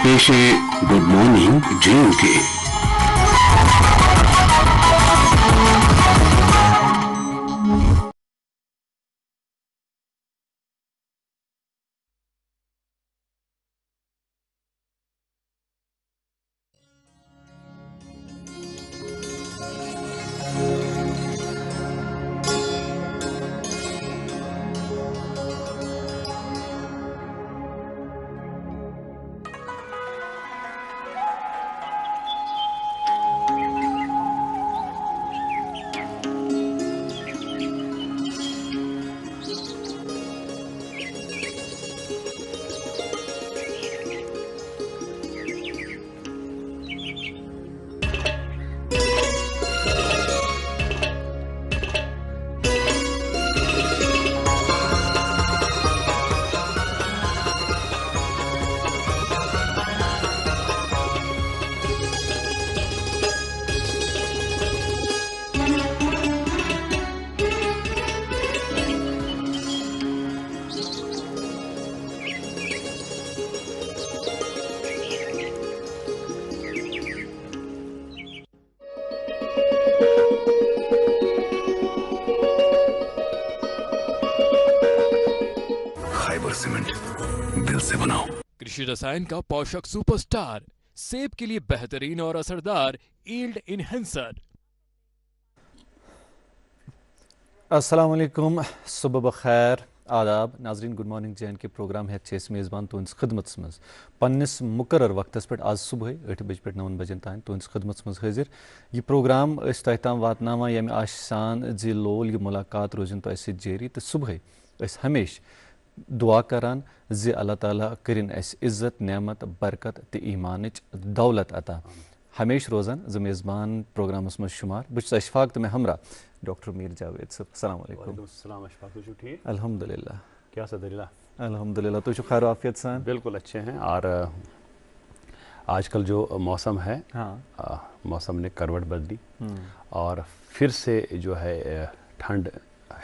पेश है good morning JUK। Cement दिल से बनाओ। कृषि रसायन का पोषक सुपरस्टार, सेब के लिए बेहतरीन और असरदार यील्ड इनहेंसर। अस्सलाम वालेकुम, सुबह बखैर, आदाब नाजरीन। गुड मॉर्निंग JNK प्रोग्राम है मेज़बान तुंस खिदमत मज पन्निस मुकर्रर वक्तस पे आज सुबह 8 बजे पे 9 बजन तान तुंस खिदमत मज हाजिर। यह प्रोग्राम तह ताम वातनावा यम आसान जी लोल यह मुलाकात रोजन तो जारी तो सुबह हमेश दुआ करान ज़ अल्लाह ताला करिन अस इज़्ज़त नेमत बरकत तो ईमानच दौलत अता। हमेश रोजान ज़ मेज़बान प्रोग्रामस मज शुमार बस अशफाक तो मैं हमरा डॉक्टर मीर जावेद साहब। अस्सलाम वालेकुम। अस्सलाम अशफाक, तुझे ठीक? अल्हम्दुलिल्लाह। क्या सदरिला? अल्हम्दुलिल्लाह। तुझे खैर आफियत सान? बिल्कुल अच्छे हैं। और आजकल जो मौसम है, हाँ, मौसम ने करवट बदली और फिर से जो है ठंड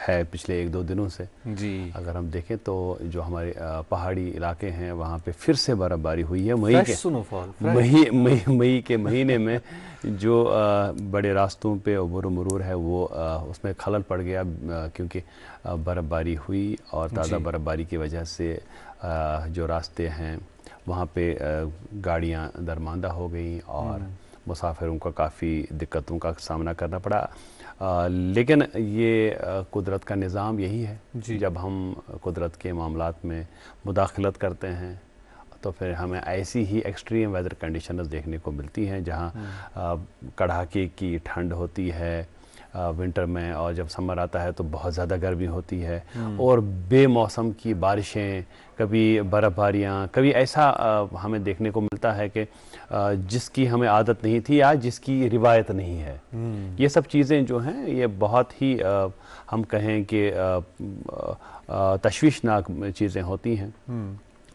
है पिछले 1-2 दिनों से जी। अगर हम देखें तो जो हमारे पहाड़ी इलाके हैं वहाँ पे फिर से बर्फ़बारी हुई है। मई के महीने में जो बड़े रास्तों पे उबूर मरूर है वो उसमें खलल पड़ गया क्योंकि बर्फ़बारी हुई और ताज़ा बर्फ़बारी की वजह से जो रास्ते हैं वहाँ पे गाड़ियाँ दरमांदा हो गई और मुसाफिरों का काफ़ी दिक्कतों का सामना करना पड़ा। लेकिन ये कुदरत का निज़ाम यही है। जब हम कुदरत के मामलात में मुदाखलत करते हैं तो फिर हमें ऐसी ही एक्सट्रीम वेदर कंडीशंस देखने को मिलती हैं जहाँ कड़ाके की ठंड होती है विंटर में, और जब समर आता है तो बहुत ज़्यादा गर्मी होती है और बेमौसम की बारिशें, कभी बर्फ़बारियाँ, कभी ऐसा हमें देखने को मिलता है कि जिसकी हमें आदत नहीं थी या जिसकी रिवायत नहीं है। ये सब चीज़ें जो हैं ये बहुत ही हम कहें कि तशवीशनाक चीज़ें होती हैं।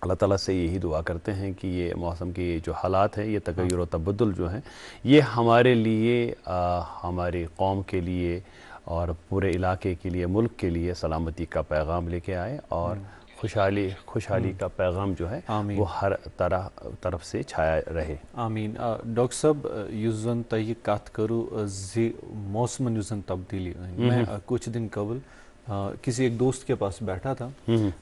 अल्लाह ताला से यही दुआ करते हैं कि ये मौसम के जो हालात हैं, ये तगय्युर और तबद्दुल जो हैं, ये हमारे लिए, हमारी कौम के लिए और पूरे इलाके के लिए, मुल्क के लिए सलामती का पैगाम लेके आए और खुशहाली का पैगाम जो है वो हर तरफ से छाया रहे। आमीन। डॉक्टर साहब युस जन तह कत करूँ ज़ मौसमन युस जन तब्दीली, मैं कुछ दिन कबल किसी एक दोस्त के पास बैठा था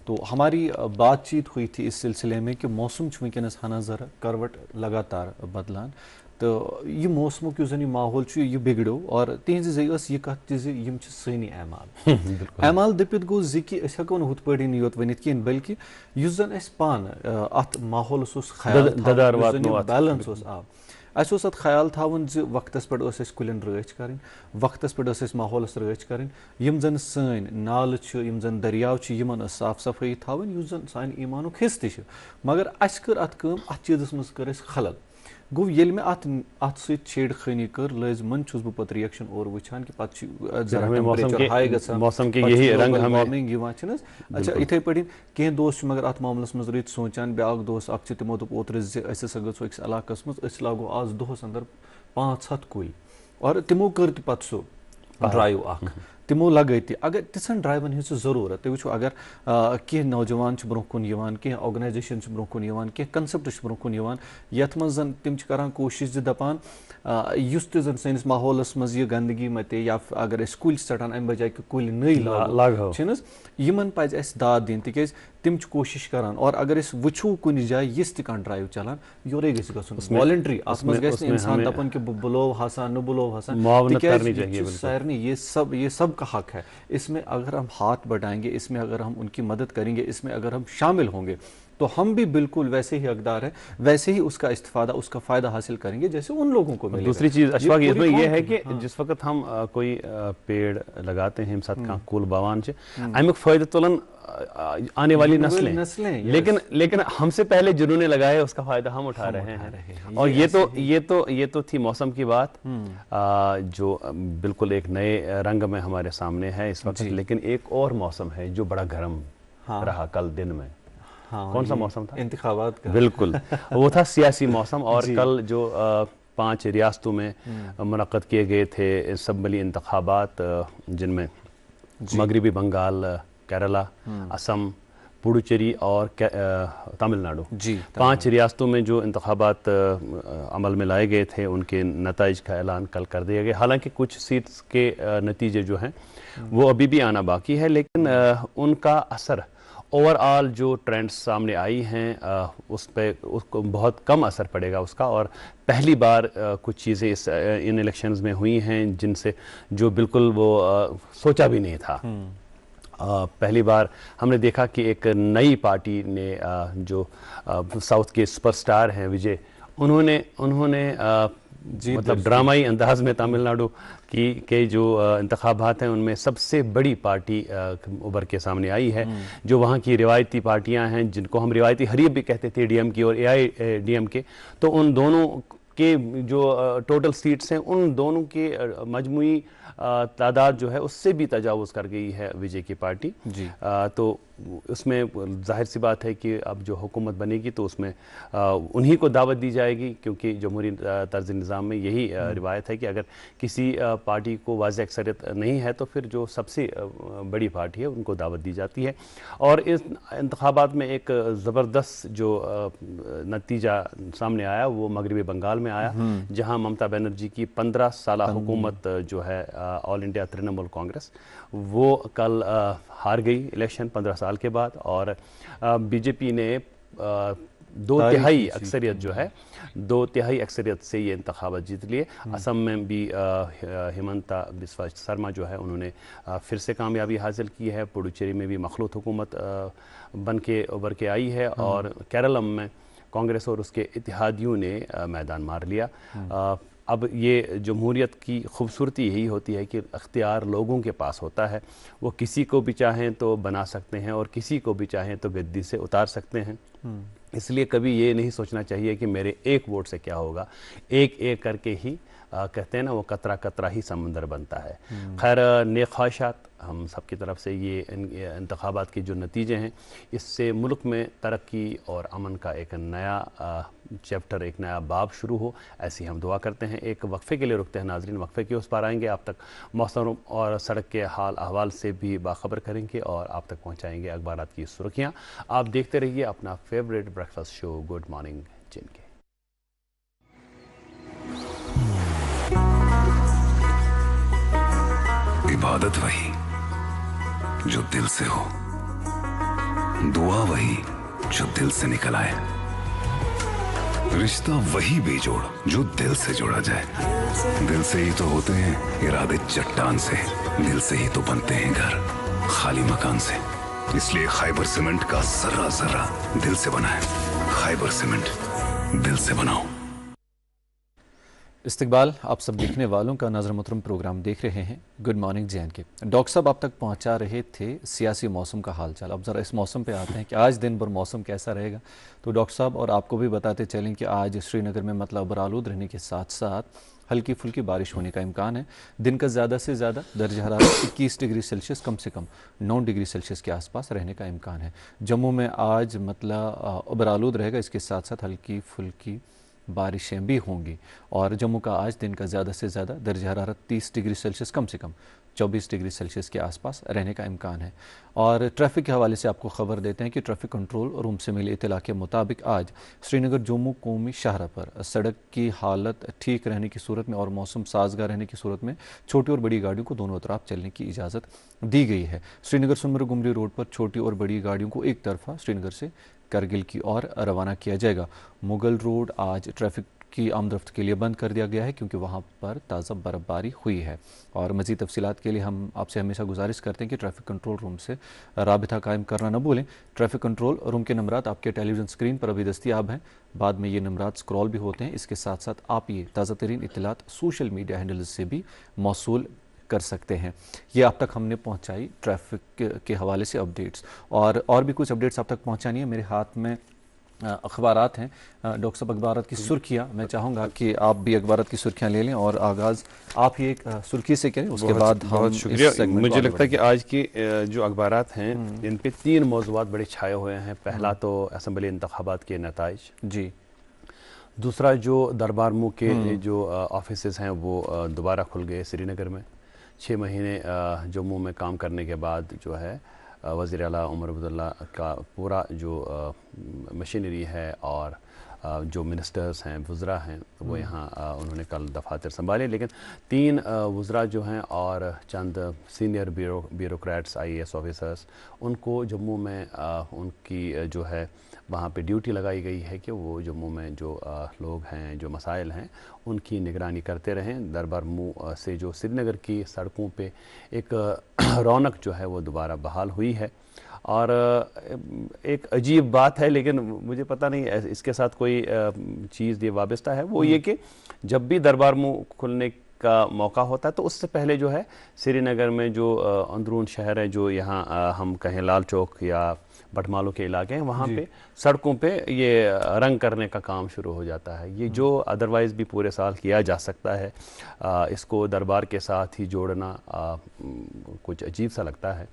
तो हमारी बातचीत हुई थी इस सिलसिले में कि मौसम वनस हना ज़रा करवट लगातार बदलान तो यह मौसमुक युस जन माहौल यह बिगड़ो और तिहज ज़ यह कत यम सनी एमाल एमाल दपित गो ज़ि कि अस हेको हुत पे योत वनित कहें, बल्कि युस जन अस पान अत माहौलस ख्याल बैलेंस अस ख्याल थावन ज वक्तस पे कुलन रच कर, वक्तस पे माहौलस रच कर, यम जन सन नाल यम जन दरियाव यमन साफ सफाई थावन युस जन सान ईमानुक हिस्स तह, मगर अस कर अत चीज़स मज कर खलल। गो ये मैं अत छेड़खानी कर लाजमन छुस बह पे रिएक्शन और वुचान कि टेम्परेचर हाई गवान। अच्छा इथे पे कह दोस्त मगर अत मामलस मज रत सोचान, ब्या दोस्त अख तमो दोप ओतर ज़ गो अकिस इलाकस मज लागो आज दोहस अंदर 5-7 कुल और तिमो कर पे सो ड्राइव अख तिमो लगे अगर तिथन ड्राइवन हज जरूरत तुम वो अगर कह नौजवान ब्रोह कुन कह ऑर्गनाइजेशन ब्रोह कुन कह कंसेप्ट ब्रोह कुन यथ मज तिम करान कोशिश दपान युस तन सैनिस माहौलस मज यह गंदगी मत या अगर कुल षटान अम बजाय कि कुल नई लागो यमन पज अस दाद दिन तिकेज तिम कोशिश करान और अगर वो कुन जाए यस तह ड्राइव चलान योरे गन वॉलंटरी अत मज इंसान दपान कि बुलो हसा न बुलो हसा सारनी ये सब का हक है। इसमें अगर हम हाथ बढ़ाएंगे, इसमें अगर हम उनकी मदद करेंगे, इसमें अगर हम शामिल होंगे तो हम भी बिल्कुल वैसे ही हकदार है, वैसे ही उसका इस्तेफादा उसका फ़ायदा हासिल करेंगे जैसे उन लोगों को मिलेगा। दूसरी चीज़ अशफाक इसमें यह है कि जिस वक्त हम कोई पेड़ लगाते हैं साथ कुल बावान अमुक फ़ायदा तुलन आने वाली नस्लें लेकिन हमसे पहले जिन्होंने लगाया उसका फ़ायदा हम उठा रहे हैं। और ये तो थी मौसम की बात जो बिल्कुल एक नए रंग में हमारे सामने है इस वक्त। लेकिन एक और मौसम है जो बड़ा गर्म रहा कल दिन में। कौन सा मौसम था? इंतखाबात का। बिल्कुल वो था सियासी मौसम। और कल जो 5 रियासतों में मुनक्कद किए गए थे असम्बली इंतखाबात जिनमें मगरबी बंगाल, केरला, असम, पुडुचेरी और तमिलनाडु 5 रियासतों में जो इंतखाबात अमल में लाए गए थे उनके नताइज का ऐलान कल कर दिया गया। हालांकि कुछ सीट्स के नतीजे जो हैं वो अभी भी आना बाकी है, लेकिन उनका असर ओवरऑल जो ट्रेंड्स सामने आई हैं उस पर उसको बहुत कम असर पड़ेगा उसका। और पहली बार कुछ चीज़ें इन इलेक्शंस में हुई हैं जिनसे जो बिल्कुल वो सोचा भी नहीं था। पहली बार हमने देखा कि एक नई पार्टी ने जो साउथ के सुपरस्टार हैं विजय, उन्होंने मतलब ड्रामाई अंदाज में तमिलनाडु के जो इंतखाबात हैं उनमें सबसे बड़ी पार्टी उभर के सामने आई है। जो वहाँ की रिवायती पार्टियां हैं जिनको हम रिवायती हरीफ भी कहते थे, डीएमके और एआईडीएमके, तो उन दोनों के जो टोटल सीट्स हैं उन दोनों के मजमूई तादाद जो है उससे भी तजावुज़ कर गई है विजय की पार्टी जी। तो उसमें जाहिर सी बात है कि अब जो हुकूमत बनेगी तो उसमें उन्हीं को दावत दी जाएगी, क्योंकि जमहूरी तर्ज निज़ाम में यही रिवायत है कि अगर किसी पार्टी को वाज़ेह अक्सरियत नहीं है तो फिर जो सबसे बड़ी पार्टी है उनको दावत दी जाती है। और इस इंतखाबात में एक ज़बरदस्त जो नतीजा सामने आया वो मगरबी बंगाल में आया, जहाँ ममता बनर्जी की 15 साला हुकूमत जो है ऑल इंडिया तृणमूल कांग्रेस वो कल हार गई इलेक्शन 15 साल के बाद। और बीजेपी ने 2/3 अक्सरियत जो है 2/3 अक्सरियत से ये इंतखाबात जीत लिए। असम में भी हिमंता बिस्वा शर्मा जो है उन्होंने फिर से कामयाबी हासिल की है। पुडुचेरी में भी मखलूत हुकूमत बन के उभर के आई है। और केरलम में कांग्रेस और उसके इत्तेहादियों ने मैदान मार लिया। अब ये जमहूरियत की खूबसूरती यही होती है कि अख्तियार लोगों के पास होता है, वो किसी को भी चाहें तो बना सकते हैं और किसी को भी चाहें तो गद्दी से उतार सकते हैं। इसलिए कभी ये नहीं सोचना चाहिए कि मेरे एक वोट से क्या होगा, एक एक करके ही कहते हैं ना वो कतरा कतरा ही समंदर बनता है। खैर नेक ख्वाहिशात हम सब की तरफ से ये इंतखाबात के जो नतीजे हैं इससे मुल्क में तरक्की और अमन का एक नया चैप्टर, एक नया बाब शुरू हो, ऐसी हम दुआ करते हैं। एक वक्फ़े के लिए रुकते हैं नाजरीन, वक्फ़े के उस पार आएंगे, आप तक मौसम और सड़क के हाल अहवाल से भी बाखबर करेंगे और आप तक पहुँचाएँगे अखबारात की सुर्खियाँ। आप देखते रहिए अपना favourite breakfast show good morning जिनके। इबादत वही जो दिल से हो, दुआ वही जो दिल से निकल आए, रिश्ता वही बेजोड़ जो दिल से जोड़ा जाए। दिल से ही तो होते हैं इरादे चट्टान से, दिल से ही तो बनते हैं घर खाली मकान से। इसलिए खैबर सीमेंट का जर्रा जर्रा दिल से बना है। खैबर सीमेंट, दिल से बनाओ। इस्तकबाल आप सब देखने वालों का नज़र मुहतरम प्रोग्राम देख रहे हैं गुड मॉर्निंग जे.एन.के। डॉक्टर साहब आप तक पहुंचा रहे थे सियासी मौसम का हालचाल। अब ज़रा इस मौसम पे आते हैं कि आज दिन भर मौसम कैसा रहेगा। तो डॉक्टर साहब और आपको भी बताते चलें कि आज श्रीनगर में मतलब बरालूद रहने के साथ साथ हल्की फुल्की बारिश होने का इम्कान है। दिन का ज़्यादा से ज़्यादा दर्जा हरारत 21 डिग्री सेल्सियस कम से कम 9 डिग्री सेल्सियस के आसपास रहने का इम्कान है। जम्मू में आज मतलब बरालूद रहेगा, इसके साथ साथ हल्की फुल्की बारिशें भी होंगी। और जम्मू का आज दिन का ज़्यादा से ज़्यादा दर्जा हरारत 30 डिग्री सेल्सियस कम से कम 24 डिग्री सेल्सियस के आसपास रहने का इम्कान है। और ट्रैफिक के हवाले से आपको खबर देते हैं कि ट्रैफिक कंट्रोल रूम से मिली इत्तला के मुताबिक आज श्रीनगर जम्मू कौमी शाहरा पर सड़क की हालत ठीक रहने की सूरत में और मौसम साजगार रहने की सूरत में छोटी और बड़ी गाड़ियों को दोनों तरफ चलने की इजाज़त दी गई है। श्रीनगर सुनमर गुमरी रोड पर छोटी और बड़ी गाड़ियों को एक तरफा श्रीनगर से करगिल की ओर रवाना किया जाएगा। मुगल रोड आज ट्रैफिक की आमदरफ्त के लिए बंद कर दिया गया है क्योंकि वहाँ पर ताज़ा बर्फबारी हुई है। और मज़ीद तफसीलात के लिए हम आपसे हमेशा गुजारिश करते हैं कि ट्रैफिक कंट्रोल रूम से राबिता कायम करना न भूलें। ट्रैफिक कंट्रोल रूम के नंबरात आपके टेलीविज़न स्क्रीन पर अभी दस्तियाब हैं, बाद में ये नंबरात स्क्रॉल भी होते हैं। इसके साथ साथ आप ये ताज़ा तरीन इत्तलात सोशल मीडिया हैंडल्स से भी मौसूल कर सकते हैं। ये आप तक हमने पहुंचाई ट्रैफिक के हवाले से अपडेट्स, और भी कुछ अपडेट्स आप तक पहुंचानी है। मेरे हाथ में अखबारात हैं, डॉक्टर साहब अखबारात की सुर्खियाँ, मैं चाहूँगा कि आप भी अखबारात की सुर्खियाँ ले लें और आगाज़ आप ही एक सुर्खी से करें, उसके बाद हम शुक्रिया। मुझे लगता है कि आज की जो अखबारात हैं इन पे 3 मौज़ूआत बड़े छाए हुए हैं। पहला तो असम्बली इंतखाबात के नताइज जी, दूसरा जो दरबार मुँह के जो ऑफिसेज़ हैं वो दोबारा खुल गए श्रीनगर में। 6 महीने जम्मू में काम करने के बाद जो है वज़ीर आला उमर अब्दुल्ला का पूरा जो मशीनरी है और जो मिनिस्टर्स हैं, वज़रा हैं, वो यहाँ उन्होंने कल दफातर संभाले। लेकिन 3 वज़रा जो हैं और चंद सीनियर ब्यूरोक्रेट्स IAS ऑफिसर्स, उनको जम्मू में उनकी जो है वहाँ पे ड्यूटी लगाई गई है कि वो जम्मू में जो लोग हैं, जो मसाइल हैं, उनकी निगरानी करते रहें। दरबार मुँह से जो श्रीनगर की सड़कों पे एक रौनक जो है वो दोबारा बहाल हुई है। और एक अजीब बात है, लेकिन मुझे पता नहीं इसके साथ कोई चीज़ ये वाबस्ता है, वो ये कि जब भी दरबार मुँह खुलने का मौका होता है तो उससे पहले जो है श्रीनगर में जो अंदरून शहर है, जो यहाँ हम कहें लाल चौक या बटमालों के इलाके हैं, वहाँ पे सड़कों पे ये रंग करने का काम शुरू हो जाता है। ये जो अदरवाइज़ भी पूरे साल किया जा सकता है, इसको दरबार के साथ ही जोड़ना कुछ अजीब सा लगता है।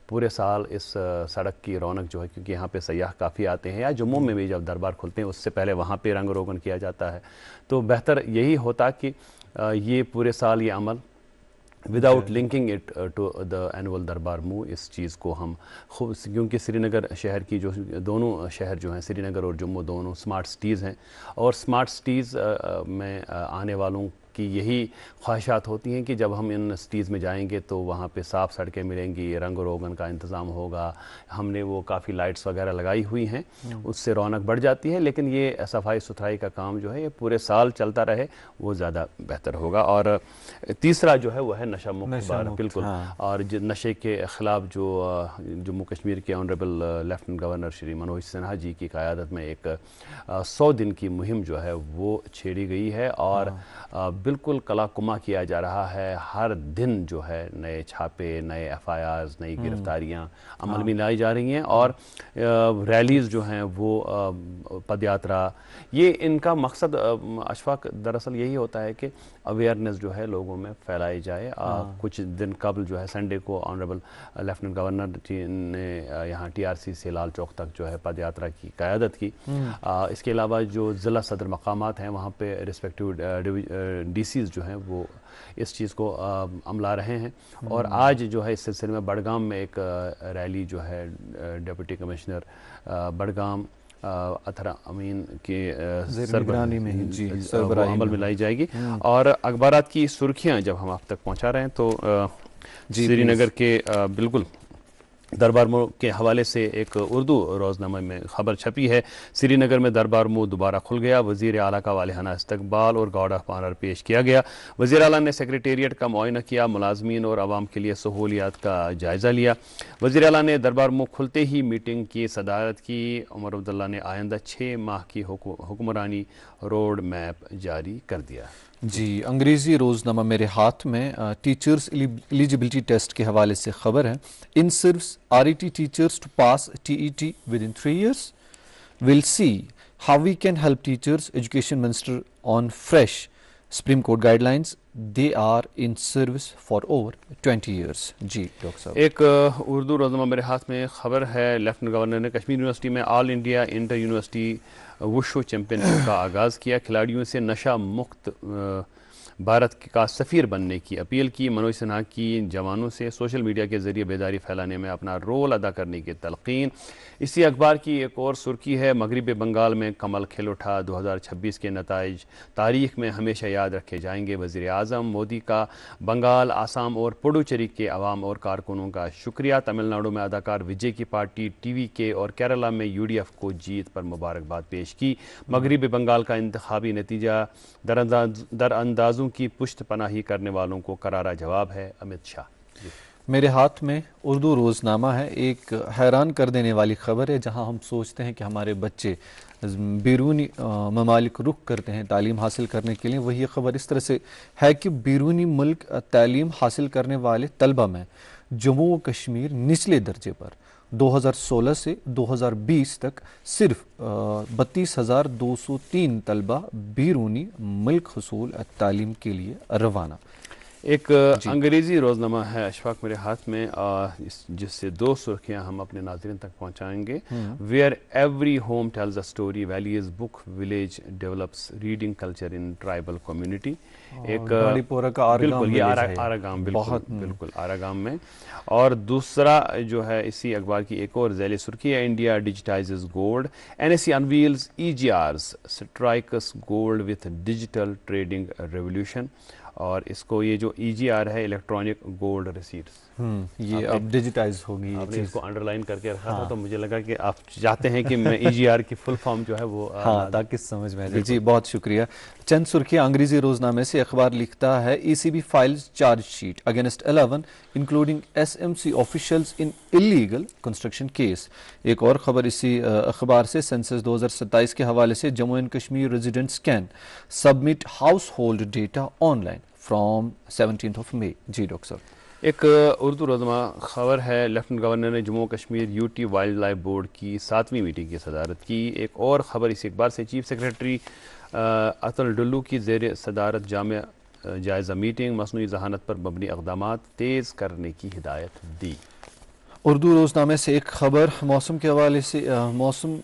पूरे साल इस सड़क की रौनक जो है, क्योंकि यहाँ पे सयाह काफ़ी आते हैं, या जम्मू में भी जब दरबार खुलते हैं उससे पहले वहाँ पे रंग रोगन किया जाता है, तो बेहतर यही होता कि ये पूरे साल ये अमल without linking it to the annual Darbar मुँह, इस चीज़ को हम खूब, क्योंकि श्रीनगर शहर की जो दोनों शहर जो हैं, श्रीनगर और जम्मू, दोनों स्मार्ट सिटीज़ हैं, और स्मार्ट सिटीज़ में आने वालों की यही ख्वाहिशात होती हैं कि जब हम इन सिटीज़ में जाएंगे तो वहाँ पे साफ़ सड़कें मिलेंगी, रंग रोगन का इंतज़ाम होगा, हमने वो काफ़ी लाइट्स वगैरह लगाई हुई हैं, उससे रौनक बढ़ जाती है। लेकिन ये सफाई सुथराई का काम जो है ये पूरे साल चलता रहे, वो ज़्यादा बेहतर होगा। और तीसरा जो है वो है नशा मुक्त, बिल्कुल। हाँ। और नशे के ख़िलाफ़ जो जम्मू कश्मीर के honourable lieutenant governor Shri Manoj Sinha ji की क़यादत में एक 100 दिन की मुहिम जो है वो छेड़ी गई है, और बिल्कुल कलाकुमा किया जा रहा है। हर दिन जो है नए छापे, नए FIRs, नई गिरफ्तारियां अमल में लाई जा रही हैं, और रैलीज़ जो हैं वो पदयात्रा, ये इनका मकसद अशफाक दरअसल यही होता है कि अवेयरनेस जो है लोगों में फैलाई जाए। कुछ दिन कबल जो है संडे को ऑनरेबल लेफ्टिनेंट गवर्नर जी ने यहाँ TRC से लाल चौक तक जो है पदयात्रा की क़यादत की। इसके अलावा जो ज़िला सदर मकामात हैं वहाँ पे रिस्पेक्टिव DCs जो हैं वो इस चीज़ को अमला रहे हैं। और आज जो है इस सिलसिले में बड़गाम में एक रैली जो है डिप्टी कमिश्नर बड़गाम अथरा अमीन के सरबराही में जी अमल में लाई जाएगी। और अखबारात की सुर्खियां जब हम आप तक पहुंचा रहे हैं तो श्रीनगर के बिल्कुल दरबार मुँह के हवाले से एक उर्दू रोज़नामे में ख़बर छपी है। श्रीनगर में दरबार मुँह दोबारा खुल गया, वज़ीर आला का वालिहाना इस्तकबाल और गार्ड ऑफ ऑनर पेश किया गया। वज़ीर आला ने सेक्रेटेरिएट का मुआयना किया, मुलाजमीन और आवाम के लिए सहूलियात का जायज़ा लिया। वज़ीर आला ने दरबार मुँह खुलते ही मीटिंग की सदारत की। उमर अब्दुल्ला ने आइंदा 6 माह की हुक्मरानी रोड मैप जारी कर दिया। जी, अंग्रेज़ी रोज़नामा मेरे हाथ में टीचर्स एलिजिबिलिटी टेस्ट के हवाले से ख़बर है। In service RET teachers to pass TET within 3 years। Will see how we can help teachers, education minister on fresh Supreme Court guidelines, they are in service for over 20 years. जी doctor साहब। एक उर्दू रोज़नामा मेरे हाथ में ख़बर है, lieutenant governor ने Kashmir university में all India inter university wushu championship का आगाज़ किया। खिलाड़ियों से नशा मुक्त भारत का सफ़ीर बनने की अपील की। मनोज सिन्हा की जवानों से सोशल मीडिया के ज़रिए बेदारी फैलाने में अपना रोल अदा करने की तलक़ीन। इसी अखबार की एक और सुर्खी है, मगरिबी बंगाल में कमल खिल उठा, 2026 के नताइज तारीख में हमेशा याद रखे जाएंगे। वज़ीर आज़म मोदी का बंगाल, आसाम और पुडुचेरी के अवाम और कारकुनों का शुक्रिया। तमिलनाडु में अदाकार विजय की पार्टी TVK और केरला में UDF को जीत पर मुबारकबाद पेश की। मगरिबी बंगाल का इंतखाबी नतीजा दरअंदाजों की पुश्त पनाही करने वालों को करारा जवाब है। अमित शाह। मेरे हाथ में उर्दू रोज़नामा है, एक हैरान कर देने वाली ख़बर है। जहां हम सोचते हैं कि हमारे बच्चे बैरूनी ममालिक रुख करते हैं तालीम हासिल करने के लिए, वही ख़बर इस तरह से है कि बैरूनी मुल्क तालीम हासिल करने वाले तलबा में जम्मू व कश्मीर निचले दर्जे पर 2016 से 2020 तक सिर्फ 32,203 तलबा बैरूनी मुल्क हुसूल तालीम के लिए रवाना। एक अंग्रेज़ी रोज़नामा है अशफाक मेरे हाथ में, जिससे दो सुर्खियां हम अपने नाज़रीन तक पहुंचाएंगे। Where every home tells a story, valley's book village develops reading culture in tribal community. एक बिल्कुल ये आरागाम, बिल्कुल आरागाम में। और दूसरा जो है इसी अखबार की एक और ज़ैली सुर्खी है, India digitises gold, NSE unveils EGRs strikes gold with digital trading revolution. और इसको ये जो EGR है, इलेक्ट्रॉनिक गोल्ड रिसीट्स, ये अब डिजिटाइज होगी। आपने इसको अंडरलाइन करके रखा था, तो मुझे लगा कि आप चाहते हैं कि मैं EGR की फुल फॉर्म जो है वो ताकि समझ में आ जाए। जी बहुत शुक्रिया। चंद सुर्खियां अंग्रेजी रोजनामे से। अखबार लिखता है, ECB files chargesheet against 11 including SMC officials in illegal construction case. एक और खबर इसी अखबार से, सेंसस 2027 के हवाले से, Jammu and Kashmir residents can submit household data online from 17 May. जी डॉक्टर साहब। एक उर्दू रोज़नामा खबर है, लेफ्टिनेंट गवर्नर ने Jammu Kashmir UT wildlife board की 7वीं मीटिंग की सदारत की। एक और ख़बर इसी अखबार से, चीफ सेक्रेटरी अतुल डुल्लू की ज़ेर सदारत जामिया जायज़ा मीटिंग, मसनूई जहानत पर मबनी इक़दामात तेज़ करने की हिदायत दी। उर्दू रोजनामे से एक खबर मौसम के हवाले से, मौसम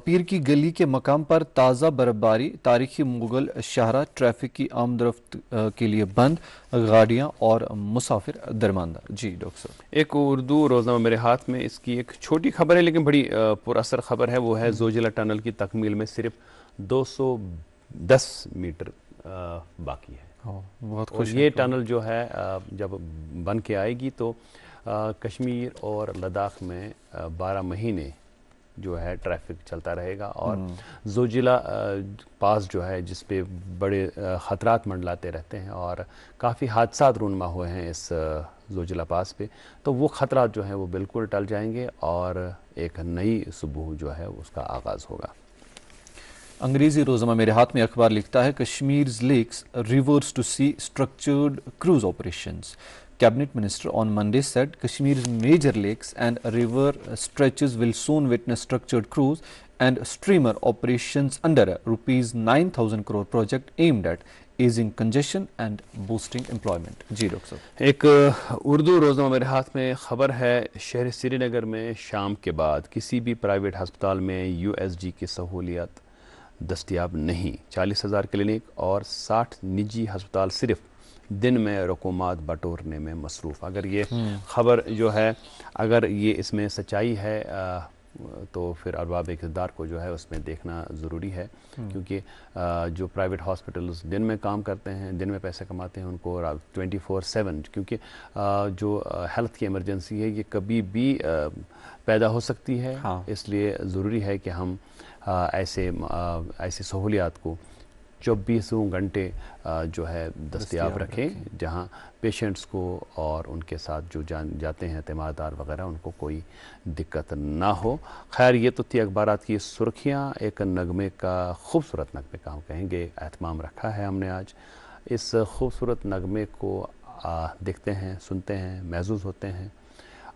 पीर की गली के मकाम पर ताज़ा बर्फबारी, तारीखी मुगल शाहरा ट्रैफिक की आमदरफ्त के लिए बंद, गाड़ियाँ और मुसाफिर दरमानदार। जी डॉक्टर साहब। एक उर्दू रोज़नामा मेरे हाथ में, इसकी एक छोटी खबर है लेकिन बड़ी पुरअसर खबर है। वो है जोजिला टनल की तकमील में सिर्फ 210 मीटर बाकी है। बहुत और खुश ये टनल जो है जब बन के आएगी तो कश्मीर और लद्दाख में 12 महीने जो है ट्रैफिक चलता रहेगा। और जोजिला पास जो है, जिस पे बड़े ख़तरात मंडलाते रहते हैं और काफ़ी हादसात रूनमा हुए हैं इस जोजिला पास पे, तो वो ख़तरात जो हैं वो बिल्कुल टल जाएंगे और एक नई सुबह जो है उसका आगाज़ होगा। अंग्रेजी रोज़नामा मेरे हाथ में अखबार लिखता है, Kashmir lakes rivers to see structured cruise operations. Cabinet Minister on Monday said Kashmir's major lakes and river stretches will soon witness structured cruise and streamer operations under a ₹9,000 crore project aimed at easing congestion and boosting employment. जी doctor साहब। एक उर्दू रोज़नामा मेरे हाथ में खबर है, शहर श्रीनगर में शाम के बाद किसी भी प्राइवेट हस्पताल में USG की सहूलियत दस्तियाब नहीं। 40,000 क्लिनिक और 60 निजी हस्पताल सिर्फ दिन में रकूमात बटोरने में मसरूफ़। अगर ये ख़बर जो है, अगर ये इसमें सच्चाई है तो फिर अरबाब इक़्तिदार को जो है उसमें देखना ज़रूरी है, क्योंकि जो प्राइवेट हॉस्पिटल्स दिन में काम करते हैं, दिन में पैसे कमाते हैं, उनको 24/7, क्योंकि जो हेल्थ की इमरजेंसी है ये कभी भी पैदा हो सकती है। इसलिए ज़रूरी है कि हम ऐसी सहूलियात को 24 घंटे जो है दस्तयाब रखें, जहां पेशेंट्स को और उनके साथ जो जाते हैं तीमारदार वगैरह, उनको कोई दिक्कत ना हो। खैर, ये तो थी अखबारात की सुर्खियां। एक नगमे का, खूबसूरत नगमे का हम कहेंगे, एहतमाम रखा है हमने आज। इस खूबसूरत नगमे को देखते हैं, सुनते हैं, महसूस होते हैं।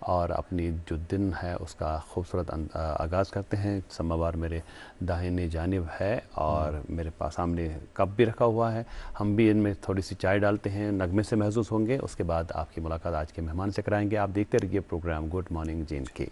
और अपनी जो दिन है उसका खूबसूरत आगाज़ करते हैं। समावार मेरे दाहिने जानिब है और मेरे पास सामने कप भी रखा हुआ है। हम भी इनमें थोड़ी सी चाय डालते हैं, नगमे से महसूस होंगे। उसके बाद आपकी मुलाकात आज के मेहमान से कराएंगे। आप देखते रहिए प्रोग्राम गुड मॉर्निंग JNK।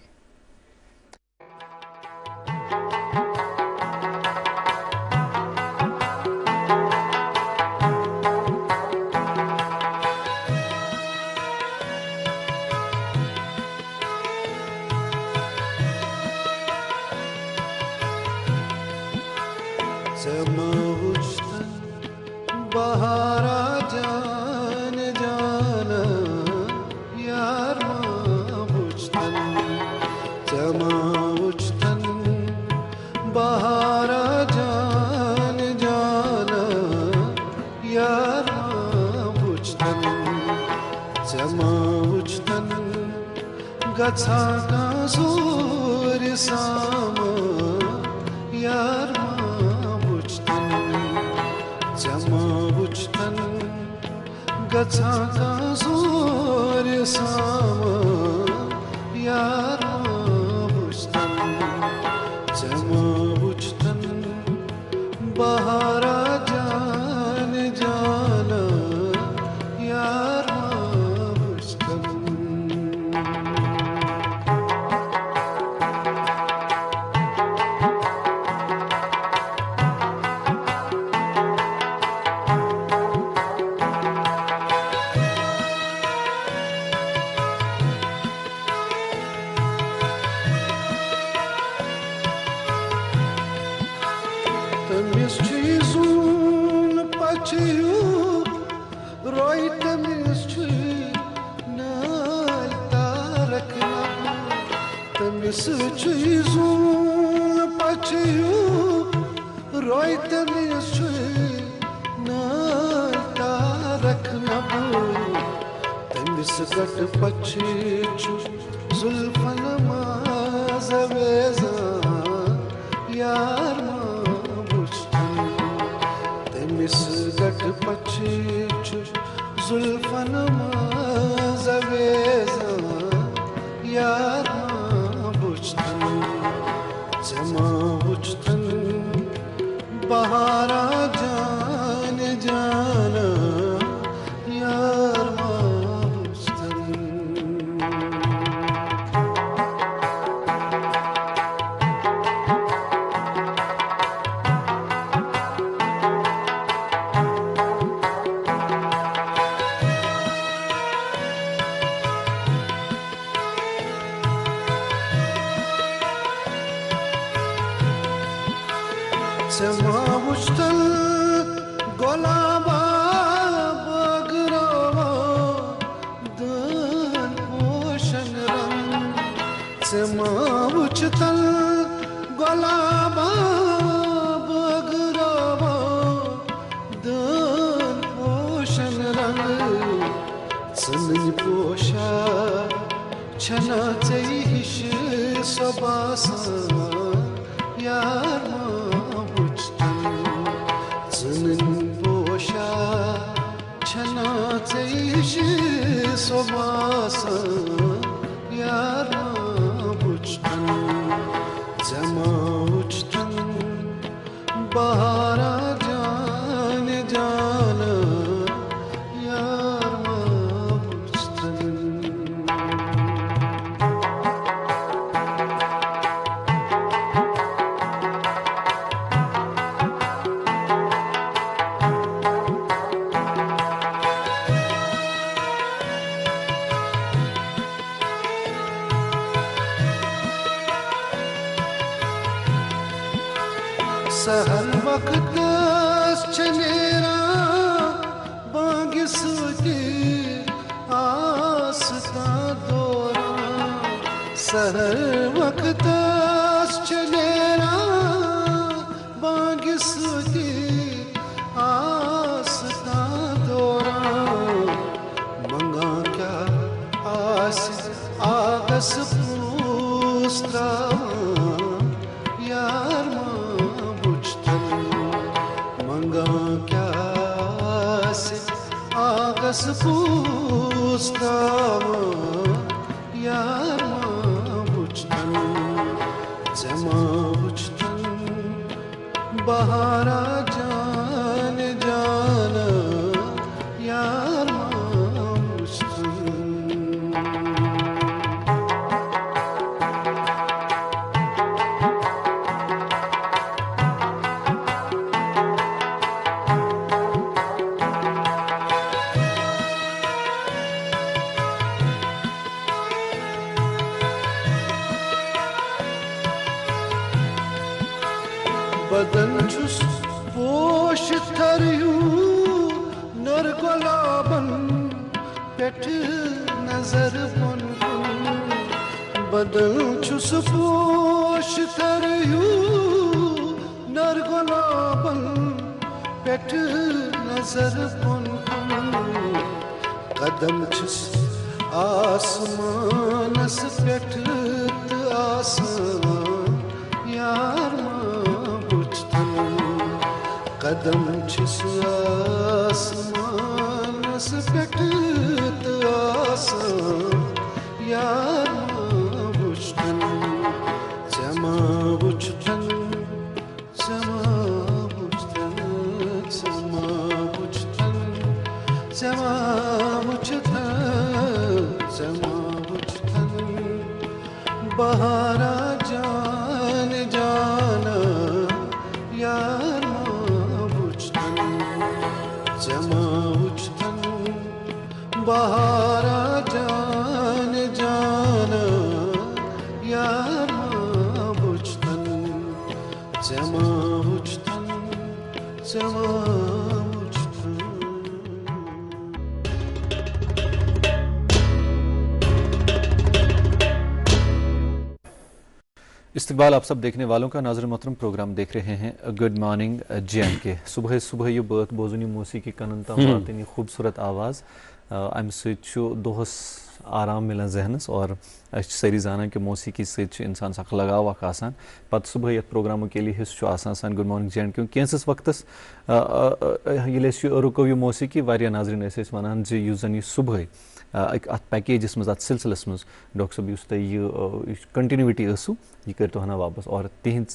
सहर वक्त चनेरा बांगिस की आस्था दौरा सहर वक्त चनेरा बांगिस की आस्था दौरा मंगा क्या आस आगस पूछता यार आगस पूछता यार बहारा जान जाना यार मामुश्तन बदन छुस पोश थरियू नर गुलाबन पेठ नजर बन बदन छुस पोश थरियू नर गुलाबन पेठ नजर बन कदम छुस आसमानस पेठ आसमान यार कदम छिस आसमानस पेठ आसान यार वुछतन जमा वुछतन जमा वुछतन जमा वुछतन जमा वुछतन जमा वुछतन बहारा जान जाना यार जमा उछतन बहारा जान जाना यार माबुछतन जमा उछतन जमा उछतन। इस्तकबाल आप सब देखने वालों का। नाज़रीन मोहतरम प्रोग्राम देख रहे हैं गुड मॉर्निंग JNK। सुबह सुबह ये बात बोजुन ये मौसीकी कनन तम वातन ये खूबसूरत आवाज़ अम दोहस आराम मिलान जहनस और सारी जाना कि मौसीकी से इंसान सख लगाव आसान पत सुबह ये प्रोग्रामों के लिए हिस्सो आसान good morning JNK Kansas workers रुको ये मौसीकी वारिया नाज़रीन ऐसे वनान जी युस जन ये सुबह अत पैकेजस मज अत सिलसिलस मज डॉक्टर साहब युस तुह कंटिन्यूटी यसू यह करो हना वापस और तिहंद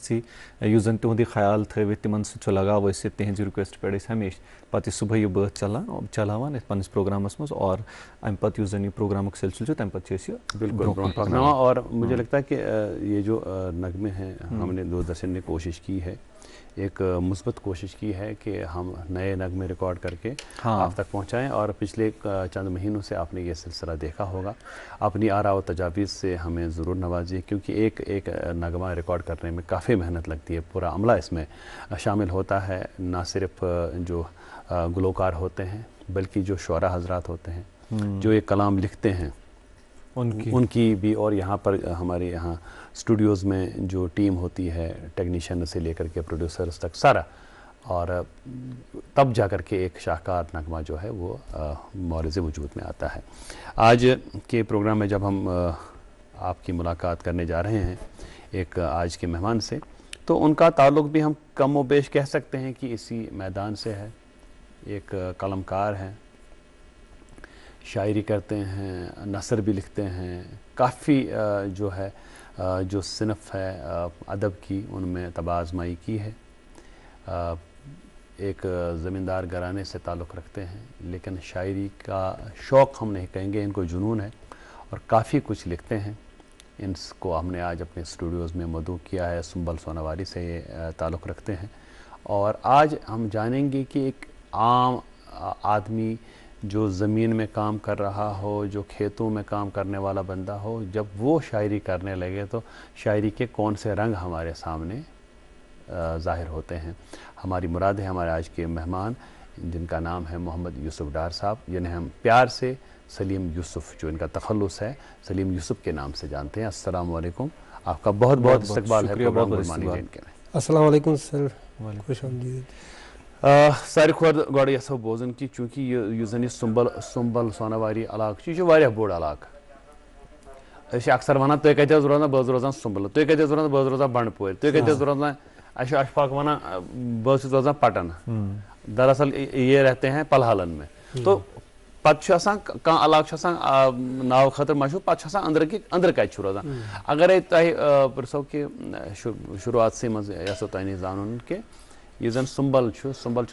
युस जन तुंद ख्याल थवित तिमन सह लगाव तिहंज रिक्वेस्ट पे हमेशा पत सुबह यह बात चलावान पन्निस प्रोग्रामस मज और अम पत युस जन यह प्रोग्राम सिलसिल तम पे बिल्कुल। और मुझे लगता है कि ये जो नगमे हैं हमने दूरदर्शन ने कोशिश की है, एक मुस्बत कोशिश की है कि हम नए नगमे रिकॉर्ड करके आप तक पहुंचाएं। और पिछले चंद महीनों से आपने ये सिलसिला देखा होगा। अपनी आरा व तजावीज़ से हमें ज़रूर नवाजिए, क्योंकि एक एक नगमा रिकॉर्ड करने में काफ़ी मेहनत लगती है। पूरा अमला इसमें शामिल होता है, ना सिर्फ जो गुलकार होते हैं बल्कि जो शुअरा हजरात होते हैं जो ये कलाम लिखते हैं उनकी भी, और यहाँ पर हमारे यहाँ स्टूडियोज़ में जो टीम होती है टेक्नीशियन से लेकर के प्रोड्यूसर्स तक सारा, और तब जा कर के एक शाहकार नगमा जो है वो मौरज़ वजूद में आता है। आज के प्रोग्राम में जब हम आपकी मुलाकात करने जा रहे हैं एक आज के मेहमान से, तो उनका ताल्लुक़ भी हम कम व बेश कह सकते हैं कि इसी मैदान से है। एक कलमकार हैं, शायरी करते हैं, नसर भी लिखते हैं, काफ़ी जो है जो सिनफ़ है अदब की उनमें तबाज़माई की है। एक ज़मींदार घराने से ताल्लुक़ रखते हैं, लेकिन शायरी का शौक़ हम नहीं कहेंगे, इनको जुनून है और काफ़ी कुछ लिखते हैं। इनको हमने आज अपने स्टूडियोज़ में मदऊ किया है। सुंबल सोनावारी से ये ताल्लुक़ रखते हैं और आज हम जानेंगे कि एक आम आदमी जो ज़मीन में काम कर रहा हो, जो खेतों में काम करने वाला बंदा हो, जब वो शायरी करने लगे तो शायरी के कौन से रंग हमारे सामने ज़ाहिर होते हैं। हमारी मुराद है हमारे आज के मेहमान जिनका नाम है मोहम्मद यूसुफ डार साहब, जिन्हें हम प्यार से सलीम यूसुफ, जो इनका तखल्लुस है सलीम यूसुफ के नाम से जानते हैं। अस्सलाम वालेकुम, आपका बहुत बहुत इस्तकबाल है प्रोग्राम गुड मॉर्निंग JNK में। अस्सलाम वालेकुम सर, खुशामदीद। सारी खुद गॉड यसो बोजन की चूँकि ये जन सुंबल सोनावारी इलाक वारिया बोड़ इलाक अक्सर वनान तुम कत रोजान बह रोजान सुंबल, तुम कत रोजान बह रोजान बंडपोर, तुम कत रोजान अशफाक वनान बह रोजान पटन। दरअसल ये रहते हैं पलहालन में। तो पत इलाक नाव खतर मशहूर पे अंदर कत रोजान। अगर तुह पो कि शुरुआत से मज यसो तुम जान कि यह जन सुंबल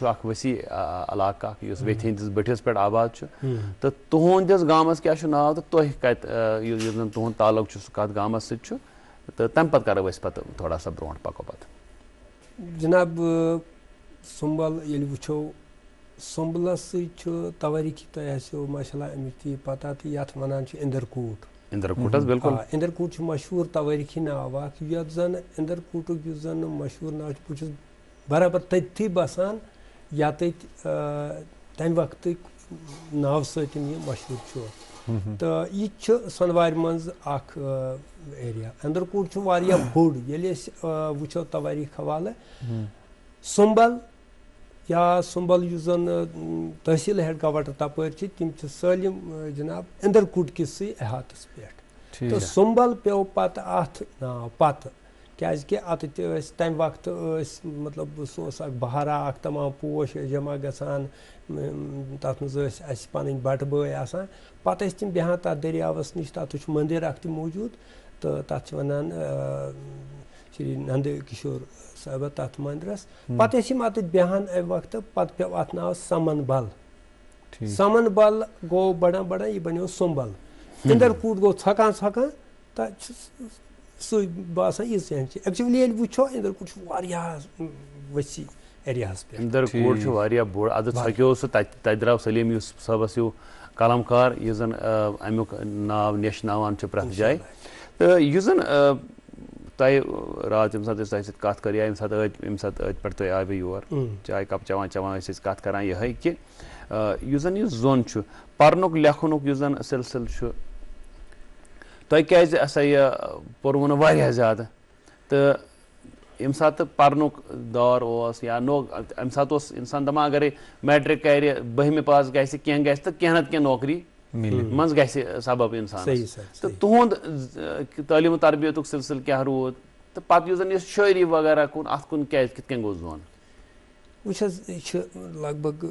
अख वसी इलाका इस वेथ हंदिस बटिस पे आबाद तो तुहंदिस गामस क्या नाव तो तुह कत जन तुहद ताल्लुक सह कत गामस सत तो तम पत करो पे थोड़ा सा ब्रोह पको पे जनाब सुंबल ये वो सुंबलस तवारीखी तुम आसो माशाल्लाह अमिच पता तो ये वन इंदरकूट इंदरकूटस बिल्कुल इंदरकूट मशहूर तवारीखी नाव ये जन इंदरकूट जन मशहूर नाव बहुत बराबर तथी बसान या तम वक्त नाव सतन ये मशहूर तो यह सोनवार मज एरिया इंदरकूट बोड़ ये वो तवारीख हवाले सुंबल या सुंबल जन तहसील हेड क्वार्टर तपर तम सालिम जनाब इंदरकूट किस अहातस पे तो सुंबल पे पत अत नाव पत क्या अत तम वक्त मतलब सह बहारा तमाम पोश जमा गसान तथ मज पन बट बय आसान पे तम बेहान तथ दरियावस नश तथ मंदिर अख मौजूद तो तथ वनान श्री नंद किशोर साहब तथ मंदिरस पे अत बेहान अमे वक्त पे पे अत नाव समन बल गो बड़ा बड़ा यह बनो सुंबल इंदरकूट गो छकान छकान तो सो बासान ये एक्चुअली वो इंदरकूट वसी एरिया पे इंदरकूट बोड़ अद छो सह द्राव सलीम यूसुफ साहबस यू कलमकार यह जन अमुक नाव नेशनावान प्रथ जाए तो यह जन तह रात ये सत कत कर ये सात पे तुम आवे योर चाय कप चवान चवान कत कर ये कि जन यह जोन पर्नुक लेखनुक जन सिलसिल तुम क्या यह पोर्वन वारिया ज़्यादा तो यम सात पर्नुक दौर या नो अम सात इंसान दपान अगर मैट्रिक कर 12वीं पास गि तो कह नत कह नौकरी मज ग सबब इंसान तो तुहद तालीम तरबियत सिलसिल क्या रूद तो पे जन शायरी वगैरह कुन अत कुन कित गो जोन वो लगभग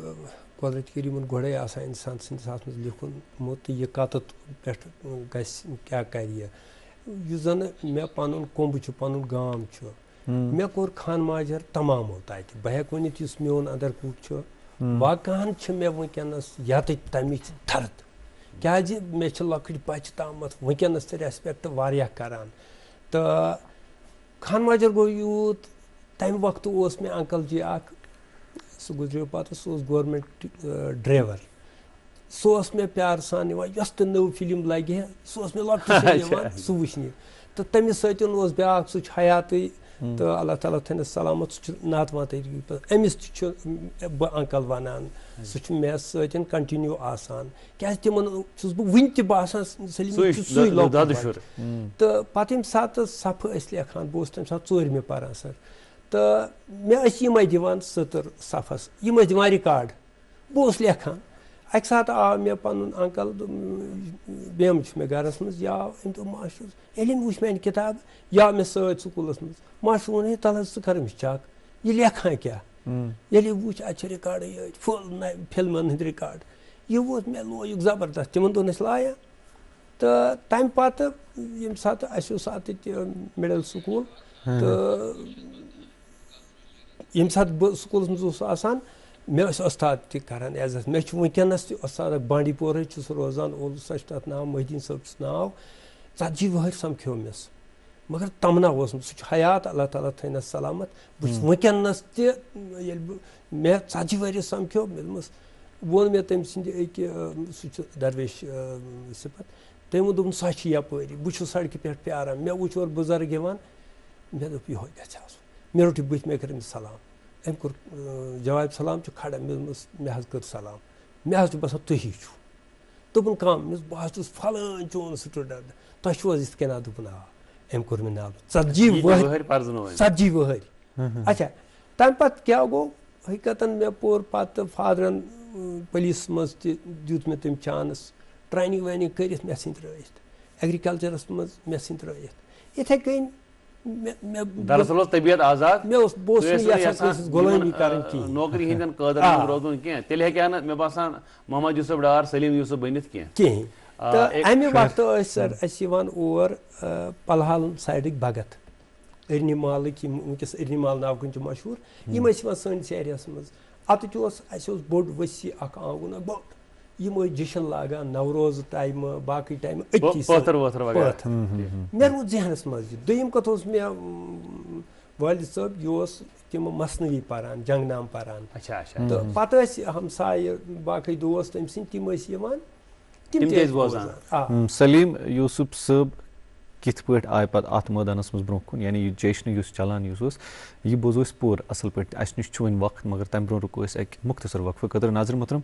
कुदरत करीमन गोड़े इंसान सस मज लिखुनमुत यह कत पे क्या कर जन मे पन कुंब पन गाम मे कोर खान माजर तमामो तत बह हेक वनित मोन अंदरकूट वाकहन मे वनकस यत तमिच दर्द क्या मे लकट बच्चे तम वनकस रेस्पेक्ट वारिया करान तो खान माजर गो यूत तम वक्त मे अंकल जी सह गुजरो पे सह गवर्नमेंट ड्राइवर सह मे प्यार सान यस तो नव फिल्म लगे सह मे लकट सह वुचन तो तमिस सतन ब्या सह हयात तो अल्लाह ताला थन सलामत सह नातवान तरीके अमिस बह अंकल वनान सह मे सतन कंटिन्यू आसान क्या तिमन बह वन तसान सलीम तो पे यम सात सफ लेखान बह तम सात 4वीं पारान सर तो मे यम दिवान सतर सफस यम दिवान रिकॉर्ड बह लेखान अक सात आव मे पन अंकल बेम मे गरस मज या मास्टर ये वुच मे किताब या मे सत स्कूलस मज मास्टर वो तल सह कर चेक यह लेखान क्या ये वुच अ रिकॉर्ड ये फुल फिल्मन हंद रिकॉर्ड यह वो मे लोग जबरदस्त तिमन दोन लाया तो तम पत यम सात अत मिडल स्कूल तो यम सात बह स्कूलस मज आसान मे उस्ताद तरान एजत मे वनकस उस्ताद बांडी पोर रोजान ओल सा तथ नाव मोहद्दीन साहब नाव 40 वहर समखो मेस मगर तमना सह हयात अल्लाह ताला थन सलामत बह वनकस मे 40 वहर समखो मे वोन मे तम सक सह दरवेश सिफत तम दोप सह यपरी बह सड़क पे प्यारान मे वुच और बुजुर्ग यहां मे दोप यो ग मे रोट बुथ मे कर सलाम अम कोर जवाब सलाम खड़ा मे कर सलाम मे बसान तुही दोपन कम बह फलान चोन स्टूडेंट तुम इत कना दोपन आ अम कोर मे नाल 40 वहर अच्छा तम पे क्या गो हकीकतन मे पोर पे फादरन पुलिस मज दुत मे तम चांस ट्रेनिंग वैनिंग कर मे सन एग्रीकल्चरस मज मे सन इथे कन दरअसल तबियत आजाद गुलामी नौकरी हंदन कदर रोजन कह तेल हे मे बसान मोहम्मद यूसुफ डार सलीम यूसुफ बनत कहें तो अमे वक्त सर और पलहाल साइड भगत أرنہِ مالٕکۍ یِم وٕنکٮ۪س أرنہِ مال ناو کُن چھِ مشہوٗر یِم ٲسۍ یِوان سٲنِس ایریاہَس منٛز اَتٕچ اَسہِ اوس بوٚڑ ؤسیع اَکھ آنٛگُن اَکھ بوٚڑ یِم ٲسۍ جشن لاگان نوروز ٹایمہٕ باقٕے ٹایمہٕ أتی پٲتھر مےٚ روٗد ذہنَس منٛز یہِ دوٚیِم کَتھ اوس مےٚ والِد صٲب یہِ اوس تِم مصنوی پَران جنٛگنام پَران تہٕ پَتہٕ ٲسۍ ہمسایہِ باقٕے دوس تٔمۍ سٕنٛدۍ تِم ٲسۍ یِوان تِم تہِ ٲسۍ بوزان سلیٖم یوٗسف صٲب کِتھ پٲٹھۍ آیہِ پَتہٕ اَتھ مٲدانَس منٛز برونٛہہ کُن یعنی یہِ جیشنہٕ یُس چلان یُس اوس یہِ بوزو أسۍ پوٗرٕ اَصٕل پٲٹھۍ اَسہِ نِش چھُ وۄنۍ وقت مگر تَمہِ برونٛہہ رُکو أسۍ اَکہِ مختصر وقفہٕ خٲطرٕ ناظر محترم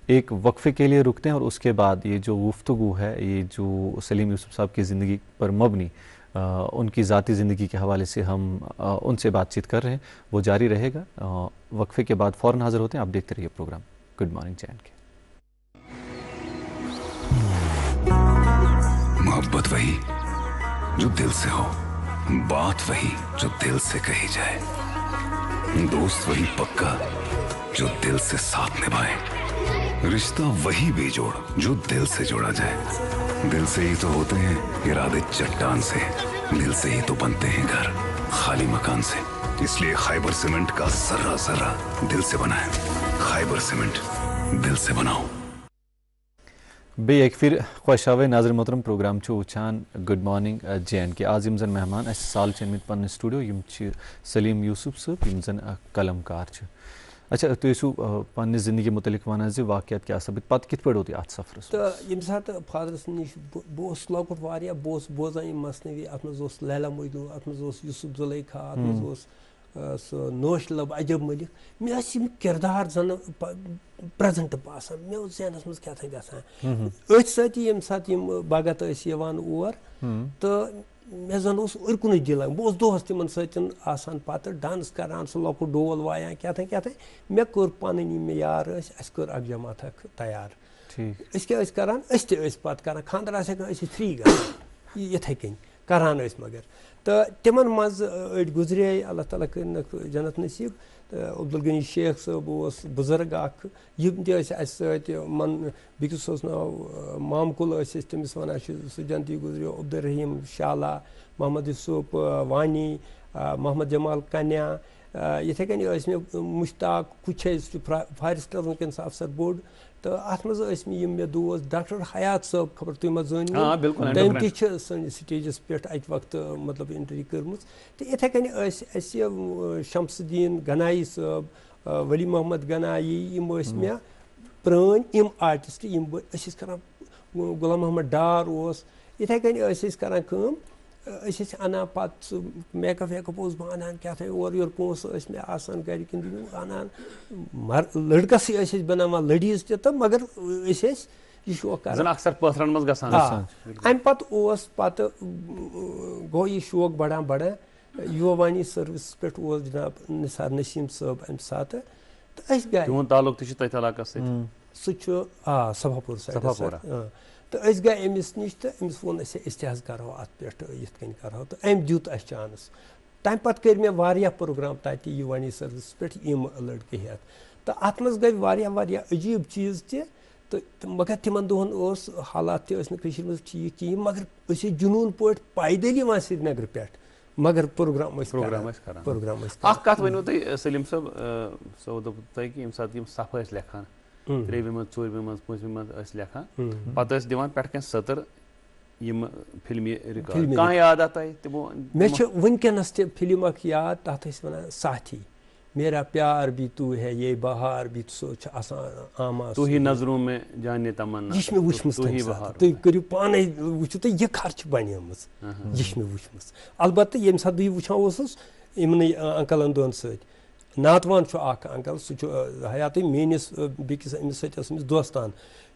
ایک वक्फे के लिए रुकते हैं और उसके बाद ये जो गुफ्तगू है ये जो सलीम यूसुफ साहब की ज़िंदगी पर मबनी उनकी ज़ाती ज़िंदगी के हवाले से हम उनसे बातचीत कर रहे हैं वो जारी रहेगा वक्फे के बाद फ़ौरन हाजिर होते हैं आप देखते रहिए प्रोग्राम गुड मॉर्निंग JNK मोहब्बत वही जो दिल से हो बात वही जो दिल से कही जाए दोस्त वही पक्का जो दिल से साथ निभाए रिश्ता वही बेजोड़ जो दिल से जोड़ा जाए दिल से ही तो होते हैं इरादे चट्टान से दिल से ही तो बनते हैं घर खाली मकान से इसलिए खैबर सीमेंट का जर्रा जर्रा दिल से बना है खैबर सीमेंट दिल से बनाओ बेक फिर खुशावे नाज़र मोहतरम प्रोग्राम वुचान गुड मॉर्निंग JNK आज यम जन मेहमान अस साल चमत पन्न स्टूडियो यम सलीम यूसुफ साहब यम जन कलमकार अच्छा तुम ٲسِو पन्ने ज़िंदगी मुतलिक वनान ज वाक़ियात क्या सपद पत कित पड़ अत सफरस तो यम सात फादरस निश बस लॉकुट वारिया बस बोजान यम मसनवी अत मज ओस लैला मजनू अत मज ओस यूसुफ जुलैखा अत मज ओस सो नौश लब अजब मलिक मे यम किरदार जन प्रेजेंट बासान मे जहनस मज क्या गसान अथ सती यम सात यम भगत यवान और तो मे जन उर्कुन दिल बह दोहस तिमन सतन पत डांस करान सह लॉकुट डोल वायान क्या मे कोर पन मे यार अस कर अक जमात तैयार अस क्या करान अस पत करान खानदर आस फ्री गसान यथे कन करान मगर तो तिमन मज अड़ गुजरे अल्लाह ताला कर जन्नत नसीब अब्दुल गनी शेख साहब बुजुर्ग अख मन बिकिस नाव मामकुल तमिस वन सह जनती गुजरियो अब्दुल रहीम शाला मोहम्मद यूसुफ वानी मोहम्मद जमाल कन्या इथे कन मे मुश्ताक कुछ फारिस्टर वनकस अफसर बोड़ तो अत मे दोस्त डॉक्टर हयात साहब खबर तुम जान तम ती स्टेजस पे अक वक्त मतलब इंटरव्यू कर्म तो इथे कन शमसुद्दीन गनाई साहब वली मोहम्मद गनाई यम मे प्रान यम आर्टिस्ट यम करान गुलाम मोहम्मद डार इथे कन करान अना पत मेकअप वेकअप अनान क्या और योर पोस मे आसान घर किन अनान लड़कस बनावान लड़ीज तो मगर यह शौक कर अक्सर पथरन मज गसान अम पत गो यह शौक बढ़ान बढ़ान युवानी सर्विस पे जनाब निसार नसीम साहब अम सात तो गए ताल्लुक तथ इलाकस सह सभापुर साइड तो गए अमिस नश तो अमिस वो इस्तेहज करो अत पे यथ कन करो तो अम दित अस चांस तम पत कर मे वारिया प्रोग्राम तत युवानी सर्विस पे यम लड़के हेत तो अत मज गई वारिया अजीब चीज तो मगर तिमन दोहन हालात मज ठीक कहीं मगर जुनून पे पैदल यहां श्रीनगर पे मगर प्रोग्राम कत वो तुम सलीम साहब सो दोप तुम कि यम सात सफ़ लेखान त्रेवी मज चोरवी मज पूंचवी मज लेखान पत दिवान पे सतर यम फिल्मी रिकॉर्ड कहाँ याद आता है तिमो मे वनकनस फिल्म अख याद तथ वन साथी मेरा प्यार भी तू है ये बहार भी सोच आसान आमा तू ही नजरों में जाने तमन्ना यह मे वुचमस तुम करू पान वो तो यह खर्च बनेम यह मे वुचमस अलबत्त यम सात बह वुचान यमन अंकलन दोन सत नातवान अंकल सह हयात मेनिस बिकिस अमिस सत दोस्तान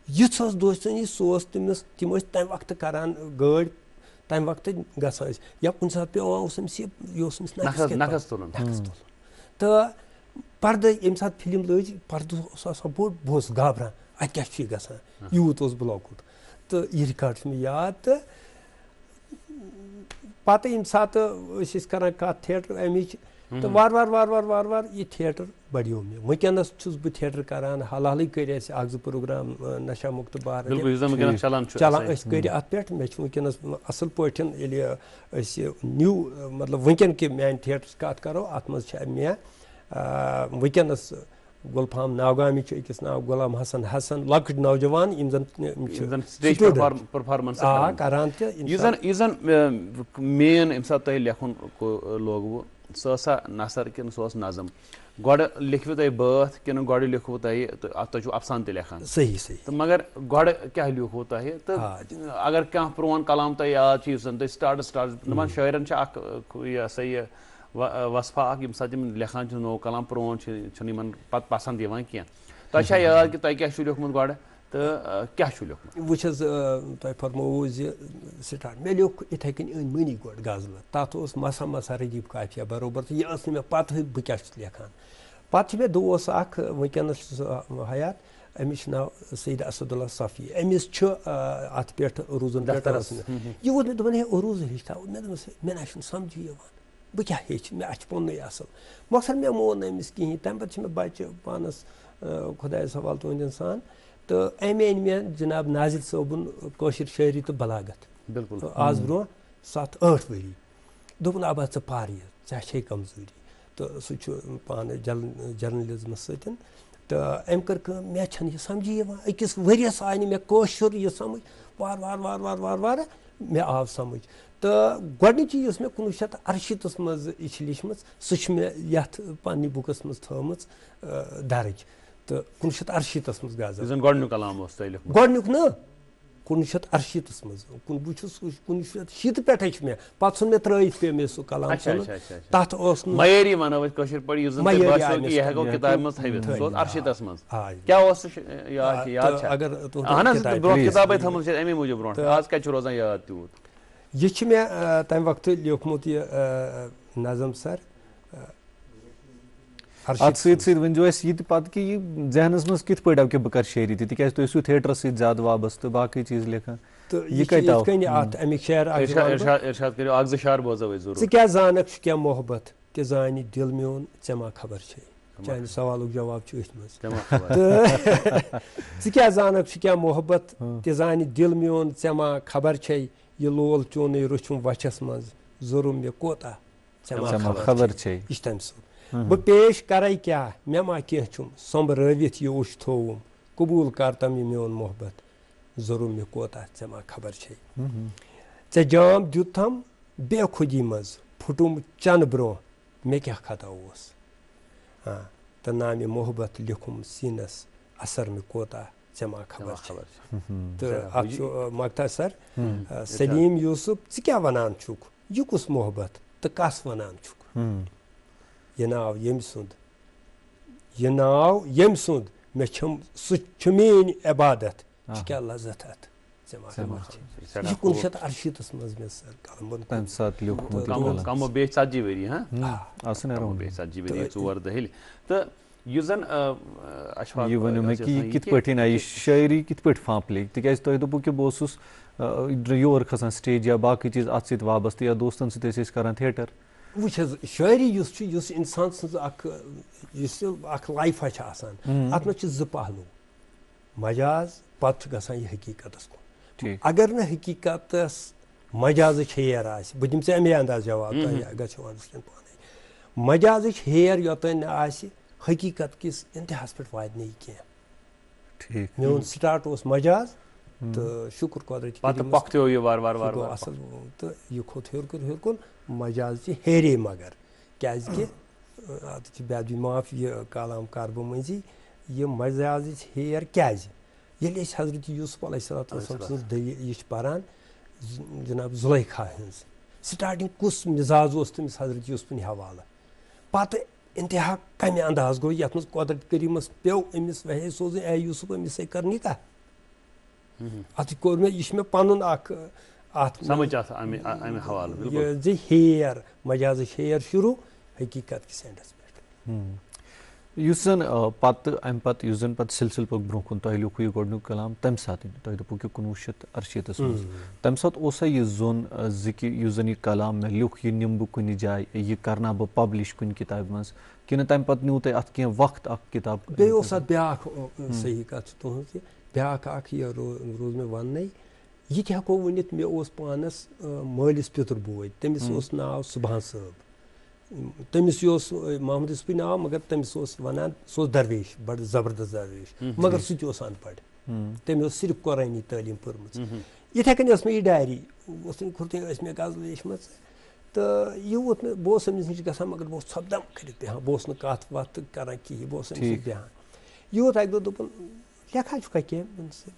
युथ दोस्तानी सह तमिस तम तम वक्त करान गाड़ तम वक्त गसान या कुछ सात पे नखस तुलन तो पर्द यम सात फिल्म लज पर्द बोड़ बह घाबरान अत क्या गसान यूत ब्लॉकुट तो यह रिकॉर्ड मे याद तो पत यम सात करान कत थिएटर अमिच तो वार वार ये थिएटर बढ़ियो मे वुनकस छुस बह थिएटर करान हाल हाल कर अख जो प्रोग्राम नशा मुक्त भारत चलान कर अत पे मे वुनकस असल पाठन न्यू मतलब वुनकन के मान थिएटर कत करो अत मज मे वुनकस गुलफाम नावगामी अकिस नाव गुलाम हसन हसन लकट नौजवान करान मेन अम सात लेखन लोगव सा नसर कि नज़म गोड़ लिखो तुम बात कि गोड़ लिखो तुम अफसान त लेखान सही सही तो मगर गोड़ क्या लिखो तुम तो अगर कह प्रोन कलाम तुम याद तुम स्टार्ट दपान शायरन सा यह वसफा यम सात लेखान नो कलाम प्रोन पे पसंद कह तुम याद कि तुम क्या लिखमुत गोड़ तो क्या लिखमुत वुचस तुम फरमो स्टार्ट मे लिख इथे कन अन मनी गोड़ गजल तथ मसा मसा रजीब काफिया बरोबर तो यह मे पता बह क्या लेखान पे मे दोस्त वुनकस हयात अमिस नाव सईद असदुल्ला सफ़ी अमिस अत पे उरूजन यह वो मे दोपन हे उरूज हेच मे ना समझी बह क्या हेच मे पुन असल मकसद मे मोन अमिस कहें तम पे मे बच्चे पानस खुदा सवाल तुंद इंसान तो अमे अन मे जनाब नाजिर सोबन कौशिर शायरी तो बलागत बिल्कुल आज ब्रो 7-8 वरी दोपन अब ऐ पार यह चे कमजोरी तो सह पान जर्नलिज्म सतन तो अम कर मे यह समझी अकिस वरियस आय मे कौशिर यह समझ वार वार वार वार वार वार मे आव समझ तो गोडनिची यस मे 1968 मज लिखम सह मे यथ पन्नी बुकस मज थमच दर्ज तो 1968 मज गजल गोडनुक कलाम गोडनुक न 1968 मज बह 1970 पे मे पे सुन मे त्रयित पे मे सह कलाम तथ मयरी वनो किताब मज थवित मज क्या याद किताब थमुत अमे मूजूब ब्रो आज क्या रोजान याद तूत यह मे तम वक्त लिखमुत यह नज़म सर अत सत वो पे कि जहनस मज कित पे आव कि बह कर शायरी तिक तुम थिएटर सद वाबस्त बाकी चीज लिखान तो यह अमिक शेर इरशाद करो अख शार बोजो जरूर क्या जानक क्या मोहब्बत ते जान दिल मोन ऐ मा खबर छे चाहे सवाल जवाब क्या जानक क्या मोहब्बत ते जान दिल मोन ऐ मा खबर छे यह लोल चोन रुछुम वछस मज जुर्म मे कोता खबर छे यह तम सो बह पेश कर क्या मे मा कह संभरवित यह उश थोवुम कबूल कर तम यह मोन मोहब्बत जुर्म मे कोता ऐ मा खबर छे ऐ जाम दितम बेखुदी मज फुटुम चन ब्रो मे क्या खता हाँ तो नाम मोहब्बत लिखुम सीनस असर मे कोता ऐ मा खबर तो मकता सर सलीम यूसुफ ऐ क्या वनान छुक यह कुस मोहब्बत तो कस वनान छुक यह नाव यम सुंद मे सह मेन इबादत क्या लज्जत अत यह 1968 मज मे सर कलम कमो बेच 40 वरी वरी 4 दहल तो यह जन यह वन मे कि कित पे आई शायरी कित पे फांपले तिक तुम दोपो कि बह योर खसान स्टेज या बाकी चीज अत सत वाबस्त या दोस्तन सत करान थिएटर वो शायरी इंसान लाइफ अत मे ज पहलू मजाज पे गसान यह हकीकत कुन अगर न हकीकत मजाज हेर बह दिम अमे अंदाज जवाब ग पान मजाज हेर योतन न हकीकत किस इंतहास पे वात नहीं कह मोन स्टार्ट मजाज तो शुक्र कुदरत असल तो यह खोत हेर कुन मजाज हेरे मगर क्या बेद माफ यह कलाम कर बह मजी यह मजाज हेर क्या हजरत यूसुफ अलैहिस्सलाम यह पारान जनाब जुलैखा हज स्टार्टिंग कुस मिजाज तमिस हजरत यूसुफन हवाला पे इंतहा कम अंदाज गो ये कुदरत करीमस पे अमिस वह सोज ए यूसुफ अमिस से कर निकाह अत कोर मे यह मे पन हेर मजाज हेर शुरू हकीकत किस एंडस पे युस जन पत अम पत युस जन पत सिलसिल पक ब्रोह कुन तोह लिखु यह गोडनुक कलाम तम साथ तोह दोपु कि 1968 मज तम साथ ओसा यह जोन जिकि युस जन यह कलाम मे लिख यह निम बह कुन जाय यह करना बह पब्लिश कुन किताब मज कि तम पत न्यू तह अत कह वक्त अ किताब बे ओस अत ब्याख सही कत तुहज ब्याख अख यह रोज मे वन यह हेको वनित मे ओस पानस मालिस पितर बोय तमिस ओस नाव सुभान साहब तमिस मोहम्मद यूसुफ नाव मगर तमिस वनान सो दरवेश बड़ जबरदस्त दरवेश मगर सह अनपढ़ तमिस सिर्फ कुरानी तालीम पर्मच इथे कन मे यह डायरी खुर्तन मे गजल लेचम तो यह वोत मे बह अमिस नश ग मगर बह सपदम कर बेहान बह कत वत कर कहें बह अमिस बेहान यह वोत अक दोपन लेखा चुका कह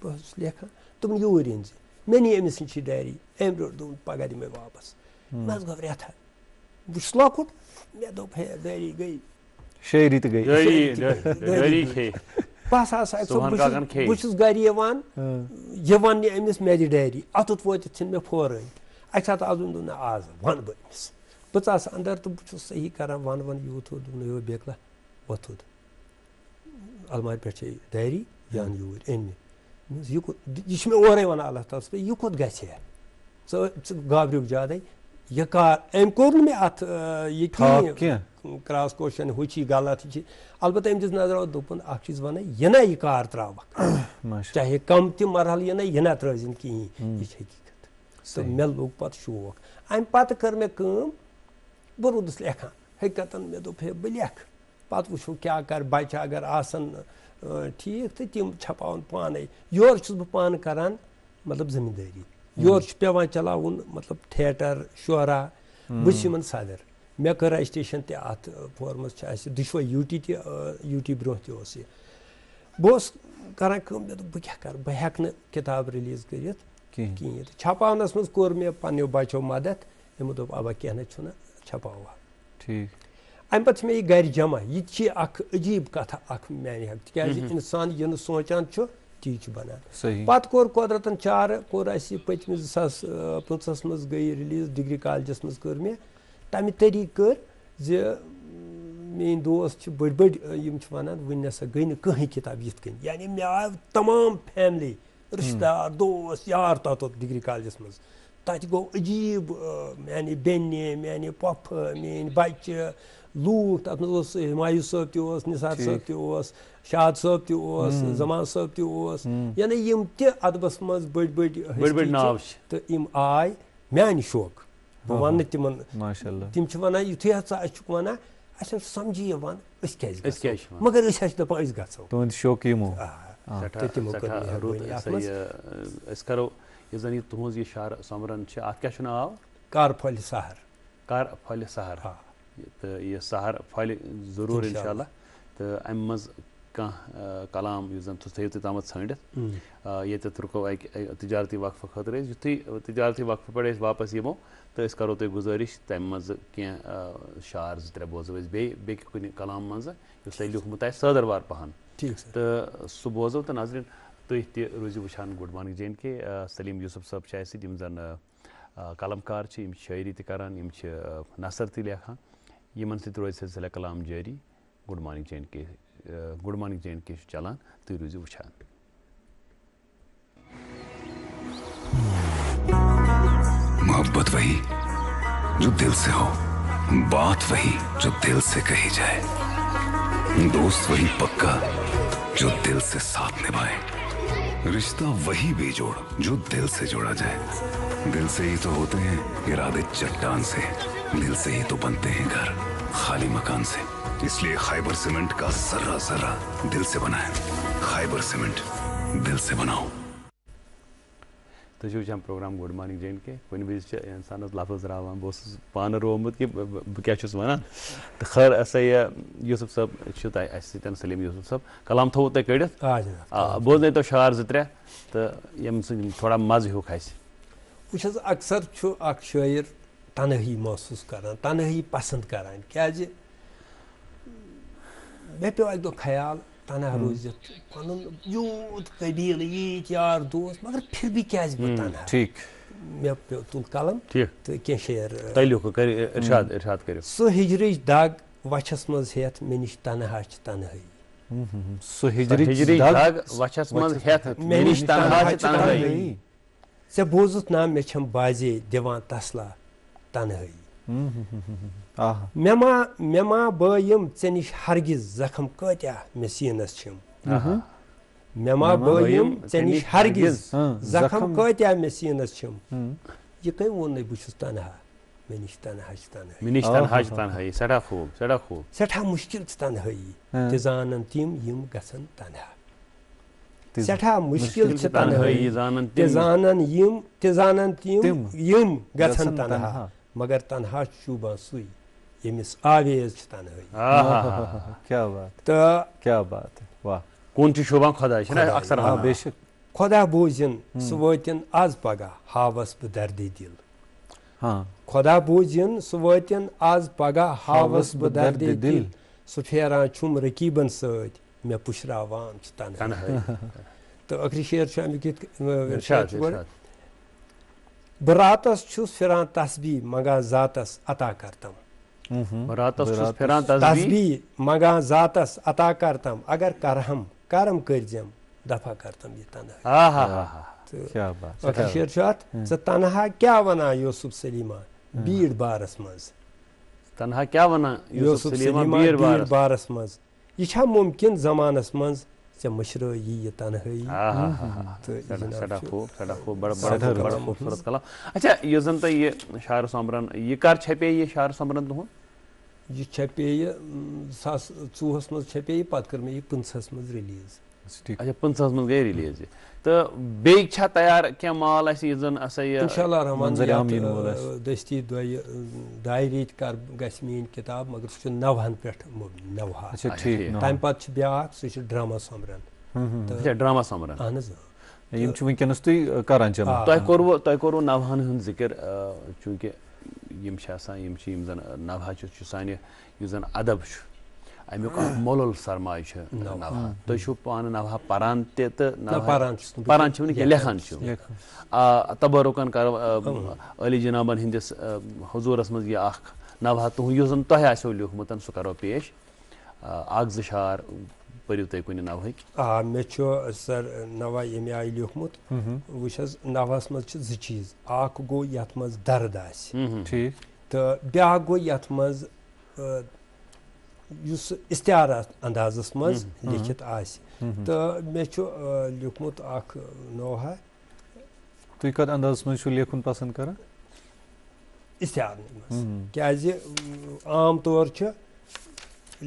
बह लेखा दोपन यूर इन मे नी अमिस नश डायरी अम ब्रो दोपन पगह दिमे वापस मज गो रेथा बह लकुट मे दोप है डायरी गई शायरी तो गई बस बस गर यह वन अमिस मे डायरी अतुत वोत मे फोरन अक सात आज दोप ना आज वन बह अमिस बह च अंदर तो बह सही कर वन वन यूथ दोप बेकला वोथुद अलमार पे डायरी यान यूर अन यह मे ओरे वन अल्लाह ताला यह कोत गि गाबरुक ज्यादा यह कार अम कोर मे अत यह क्रॉस क्वेश्चन हु गलत अलबत्त अम दिस नजर दोपन अख चीज वन यह ना यह कार त्राव चाहे कम त मरहल यह ना त्रजिन कहें यह हकीकत तो मे लोग पत शौक अम पत कर मे बह रूदस लेखान हकीकतन मे दोप है बह लेख पत वो क्या कर बच्चे अगर आसन ठीक तो तम छपावन पाने योर बह पान करान मतलब जमींदारी योर पेवान चलावन मतलब थिएटर शुरा बह सदर मे कर रजिस्ट्रेशन ते अत फॉर्मस दुशवे यूटी ब्रोह तह बह करान मे दोप बह क्या कर बह हेक न किताब रिलीज कर कहें छपावनस मज कोर मे पन्नो बच्चों मदद यमो दोप अब कह ना छपावा ठीक अम पे मे गर जमा यह अजीब कथ माने हक तक इंसान यह सोचान ती बनान पत कोर कुदरतन चार कोर पतम 2015 मज गई रिलीज डिग्री कॉलेजस मज कर मे तमें तरीक कर मेन दोस्त बड़ बड़ वन वन नसा गई न कहीं किताब यिथ कन यानी मे आव तमाम फैमिली रिश्तेदार दोस्त यार तत डिग्री कॉलेजस मज तत गो अजीब मानी बेने मानी पफ मेन बच्चे लूक तथ मज हुमायूं साहब तस निसार साहब तस शाद साहब तस जमान साहब तस यानी यम त अदबस मज बड़ बड़ नाव तो यम आय मान शौक बह वन तिमन तम वन युथे हसा वन अस समझी वन मगर दपान गो तुंद शौक यमो करो यह जन तुज यह शार समरन अत क्या नाव कार फल सहर तो यह सहर फल जरूर इंशाल्लाह तो अम मज कलाम जन थो तम षंडित ये रुको तजारती वक्फ खतर युथी तजारती वक्फ पे वापस यमो तो करो तुम गुजारिश तम मज कह शार त्रे बोजो बे कुन कलाम मज लिखमुत सदरवार पहन तो सह बोजो तो नाजरीन तुम तूजो वुचान good morning JNK Saleem Yusuf साहब जन कलमकार शायरी तरान नसर त लेखान यमन सत रोज सिलसिला कलाम जारी गुड मॉर्निंग JNK चलान तुम रूजो वुचान मोहब्बत वही जो दिल से हो, बात वही जो दिल से कही जाए, दोस्त वही पक्का जो दिल से साथ निभाए, रिश्ता वही बेजोड़ जो दिल से जोड़ा जाए। दिल से ही तो होते हैं इरादे चट्टान से, दिल से ही तो बनते हैं घर खाली मकान से। इसलिए खैबर सीमेंट का जर्रा जर्रा दिल से बना है। खैबर सीमेंट, दिल से बनाओ। तो वुचान प्रोग्राम गुड मॉर्निंग JNK कुन विज इंसान लफ्ज रावान बह पान रोमुत कि बह क्या वनान तो खैर यूसुफ साहब सलीम यूसुफ साहब कलाम थो तुम कड़ित बोजन तो शार जो त्रे तो यम थोड़ा मज हुक वह अक्सर शायर तनही महसूस करान तनही पसंद करान क्या मे पे अक दो ख्याल तनहा रोजित पन यूत कबील यीत यार दोस्त मगर फिर भी क्या बह तनहा ठीक मे पे तुल कलम तो कह शेर इरशाद करो सो हिजरच दाग वछस मज हेत मे निश तनहा छ तन्हाई सो हिजरी दाग वछस मज हेत मे निश तन्हा छ तन्हाई से बोजुत ना मे छम बाजे दिवान तसला तन्हाई मे मा बयम चे निश हरगिज जखम कत्या मे सीनस छम मे मा बयम चे निश हरगिज जखम कत्या मे सीनस छम ये कहीं वो नहीं बुझुस तन्हा मे निश तन्हा छ तन्हाई मे निश तन्हा छ तन्हाई सड़ा खूब सठा मुश्किल छ तन्हाई ते जानन तिम यम गसन तन्हा सठा मुश्किल छ तन्हाई ते जानन तिम यम गसन तन्हा मगर तन्हा शुबा सुई यमिस आवेज छ तन्हाई क्या बात है वाह कौन ची शोभा खुदा छ ना अक्सर हां बेशक खुदा बोझन सुवतिन आज पगा हावस ब दर्द दिल हां खुदा बोझन सुवतिन आज पगा हावस ब दर्द दिल सुफेरा छुम रकीबन सत मे पुशरावान छ तन्हाई तो आखिरी शेर छ अमिक इरशाद बरातस छुस फिरान तस्बीह मगा जातस अता करतम बरातस छुस फिरान तस्बीह मगा जातस अता करतम अगर करम करजम दफा करतम ये तन्हाई क्या बात आखिरी शेर छ तन्हा क्या वना यूसुफ सलीमा बीड़ बारस मज तन्हा क्या वना यूसुफ सलीमा बीड़ बारस मज ये छ मुमकिन जमानस मज चे मशरो ये तन्हाई सड़ा खूब बड़ा खूबसूरत कलाम अच्छा ये जन ये शार समरन ये कर छपे ये शार समरन तुह ये छपे 2004 मज छपे पत कर मे 50 मज रिलीज अच्छा 50 मज गई रिलीज तो बेग छा तैयार क्या माल ऐसे ये जन ऐसा ये इंशाल्लाह रहमान दस्ती दाय रेत कर गस मीन किताब मगर सु नवहन पेठ नवहा अच्छा ठीक टाइम पत छ ब्याक सु ड्रामा समरन अच्छा ड्रामा समरन अहनज यम छ वंकनस तुई करान जमा तय कोरो नवहन हुन जिक्र चूंकि यम छ आसान यम छ यम जन नवहा छ साने यु जन अदब छ अमुक मोलल सरमाय छ नवहा तो छु पान नवहा परान ते त परान छ के लेखन छ तबरुकन कर अली जनाबन हिंदिस हुजूरस मज ये आख नवहा तुह यु जन तह आसो लिखमुतन सु करो पेश आग जशार परियो तय कुन नवह मे छ सर नवा यम आय लिखमुत वुशस नवहस मज छ ज चीज आख गो यत मज दर्द आस ठीक तो ब्या गो यत मज युस इस्तियार अंदाजस मज लिखित आस तो मे छ लिखमुत आख नोहा तुई कत अंदाजस मज छु लेखुन पसंद कर इस्तियार मज क्या आम तौर छ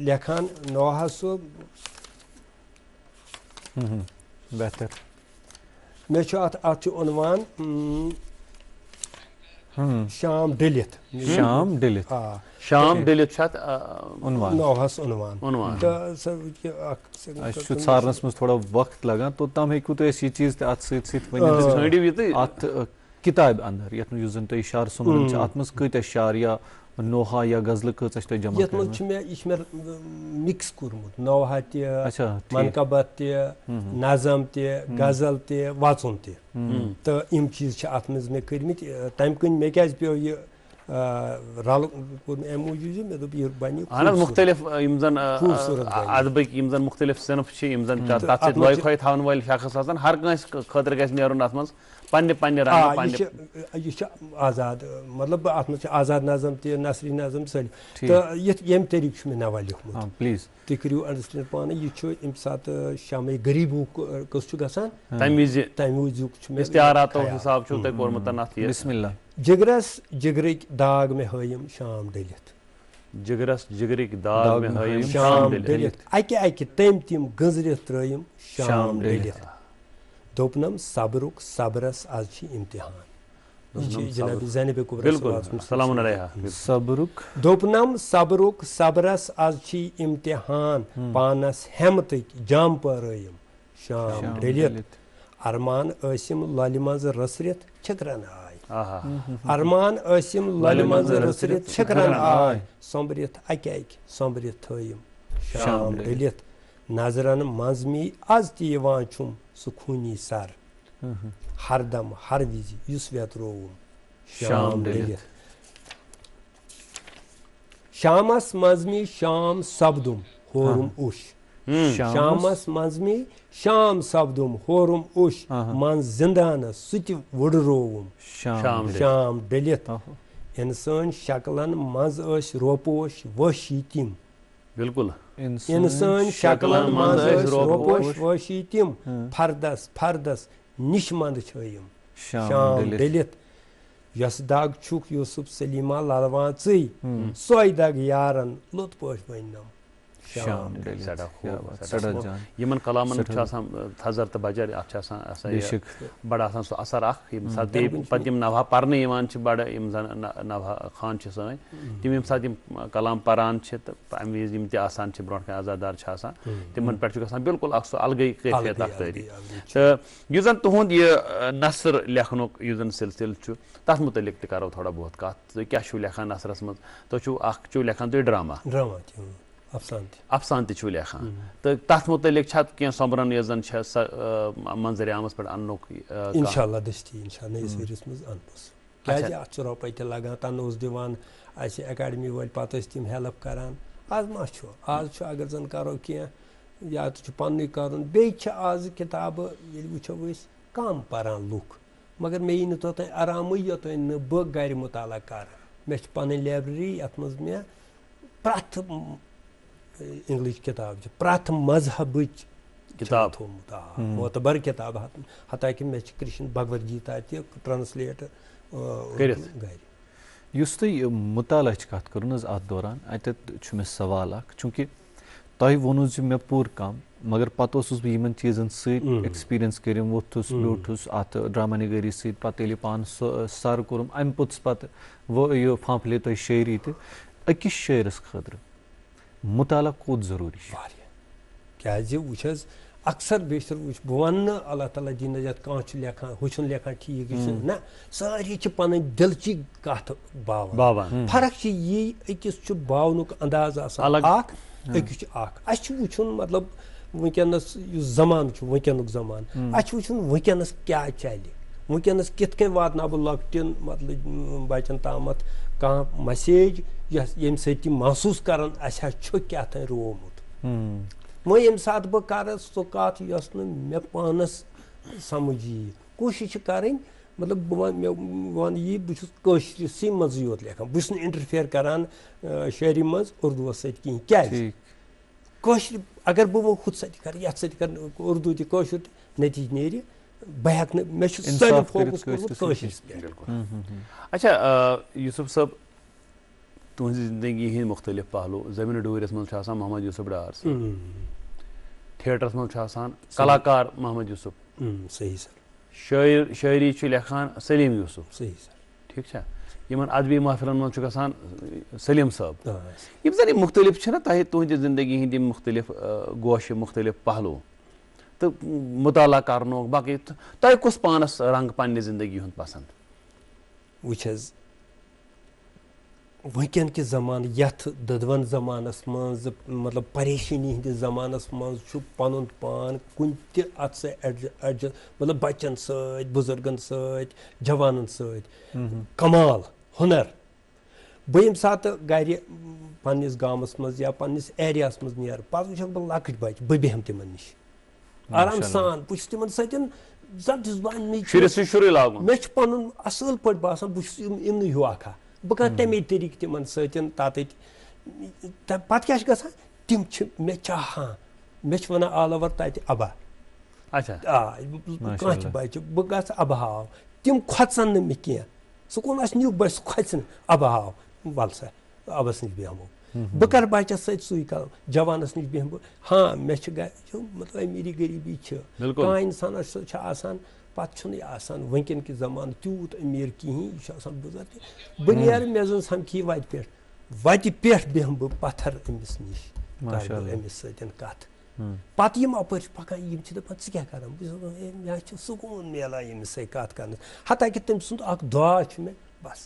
लेखान नोहा सो बेहतर मे छ अत उन्वान शाम डलित शाम डलित छत उन्वान नौहस उन्वान तो सब सारनस में थोड़ा वक्त लगा तो तम हेकु तो ऐसी चीज अत सत अत किताब अंदर यत युस जन तो शार सुमरन छ अत मस कत शार या नोहा या गजल कत छ जमा यत मस मे इस मे मिक्स कुरमुत नोहा ते अच्छा मनकबत ते नज़म ते गजल ते वाचुन ते तो इम चीज छ अत मस मे करमित तम कन मे क्या पे ये रल मूजूब मे दोप ये बन मुख्तलिफ यम जन अदबक यम जन मुख्तलिफ सिनफ छ यम जन तत से लोय खोय थावन वाल शख्स आसान हर कस खतर गस नेरुन अत मस पन्ने रंग पन्ने ये आजाद मतलब अत मस आजाद नज़म ते नसरी नज़म सल तो यम तरीक मे नवा लिखमुत प्लीज तुम करू अंडरस्टैंड पाने ये इम सात शामे गरीबू कस गसान तमी इस्तियारातो हिसाब छ तय कोरमत नत ये बिस्मिल्लाह जिगरस जिगरिक दाग में हयम शाम डलित जिगरस जिगरिक दाग में हयम शाम डलित अके तम गजरित त्रयम शाम डलित दोपनम सबरुक सबरस आज छी इम्तिहान जनाब ज़ैनब कुबरा सलाम अलैहा सबरुक दोपनम सबरुक सबरस आज छी इम्तिहान पानस हेमत जाम परयम शाम डलित अरमान आसिम लाल मज रसरित छकरन अरमान आसिम लाल मज रसरित छकरन आय सोमरित अके सोमरित थयम शाम डलित नजरन मजमी आज तीवान छुम सुखूनी सर हरदम हर विज युस वेत रोवम शाम डलित शामस मंज मी शाम सपदुम होरुम उश शामस मंज मी शाम सपदुम होरुम उश मन जिंदानस सुत वुडरोवुम शाम डलित इंसान शक्लन मज रोपोश वशी तिम बिल्कुल इंसान शक्लन मज रोपोश वशी तिम फर्दस फर्दस निश मंद छयम शाम डलित यस दाग छुक यूसुफ सलीमा ललवान चई सोय दाग यारन लुत पोश बनम यमन कलामन थजर तो बजर बड़ सो असर पम नवहा पर्न बड़ नवहा खान सन तम ये कलाम पारान तो अमे विज ब्रो आजादार तिमन पे बिल्कुल सो अलग कैफियत तारीख तो जन तुंद यह नसर लेखनुक सिलसिल तथ मुतलिक तक करो थोड़ा बहुत कत क्या लेखान नसरस मज तुम लेखान तुम ड्रामा अफसान तु लेखान तो तथ मुतलिक क्या सोमरन यह जन मंजर आमस पे अनुक इंशाल्लाह दस्ती इंशाल्लाह नयस वरिस मज अनस क्या अत रोपे त लगान तन दिवान अकाडमी वाल पे तम हेल्प करान आज मा आज अगर जन करो क्या या तो पन्न कर आज किताब वो कम पारान लुक मगर मे यी तोत आराम योतन बह गर मुताला कर मे पन लाइब्रेरी अत मज मे प्रथ इंग्लिश किताब प्रथ मजहब किताब थोमुत मोतबर किताब हता कि मे कृष्ण भगवद गीता ट्रांसलेट युस तुम मुताला कत कर अत दौरान अत मे सवाल चूँकि तुम वोनु मे पूर कम मगर पत बह चीज़न एक्सपीरियंस कर वोथुस ब्यूठुस अत ड्रामा निगरी पे पान सर कोर अम पुत्स पे वो यह फांफले तुम शायरी तो अकिस शायरस खतर मुताला कोत जरूरी क्या वो अक्सर बेशतर वो बह वन अल्लाह ताला दी नजत कह लेखान हु लेखान ठीक ना सारी पन दिलची कत बावन फर्क यी अकिस बावनुक अंदाज अकिस वो मतलब वनस जमान वनक जमान वो वनस क्या चल वनस कित वात बह लकटन मतलब बचन तामत कह मैसेज ये सत महसूस कर क्या रोमुत वो ये सात बह कर सो कत यस मे पानस समझ यी कोशिश कर मतलब वन यी बहस मज योत लेखान बस इंटरफेयर करान शायरी मज उर्दू सह क्या अगर बह वो खुद सत कर ये सत कर उर्दू तशर नतीज नेर बह हेक मे फोकस कोर्मुत अच्छा यूसुफ साहब तुहज जिंदगी हंद मुख्तलिफ पहलू जमीन डूरस मज मोहम्मद यूसुफ डार थिएटरस मज कलाकार मोहम्मद यूसुफ सही सर शायरी लेखान सलीम यूसुफ सही सर ठीक इन अदबी महफिलन मज गसान सलीम साहब जन मुख्तलिफ तुहद जिंदगी हंद मुख्तलिफ गोश मुख्तलिफ पहलू तो मुताला कर बाकी तुम कुस पानस रंग पन्ने जिंदगी हूँ पसंद वो वनकन के जमान यथ ददवन जमानस मज मतलब परेशानी हंदिस जमानस मज पन पान कुन अत एडजस्ट मतलब बच्चन सत बुजुर्गन सत जवानन सत कमाल हुनर बह ये सात गर पन्निस गामस मज या पन्निस एरियास मज नीर पे वुच बह लकट बच्चे बह बेहम तिमन निश आराम सान बह तिमन सतन मे पन असल पे बासान बह इमन हिू अखा बह कर तमे तरीक तिमन सतन तत पे क्या गसान तिम मे चाहान मे वन ऑल ओवर तत अबा कह बच्चे बह ग अबा हाव तिम खोचन मे कह सुकून न्यू बस खोचन अबा हाव वल सा अबस नश बेहमो बह कर बच्चस सही कल जवानस नश बेहम हाँ मे मतलब अमीरी गरीबी कह इंसान पे वनकन के जमान तूत अमीर कहें यह बुजुर्ग बह नीर मे जन समखी वत पे बेहम बह पत्थर अमिस नश अमिस सतन कत पे यम अपर पकान दपान क्या कर मे सुकून मिलान यमिस सत कत कर हता कि तम सुंद दुआ मे बस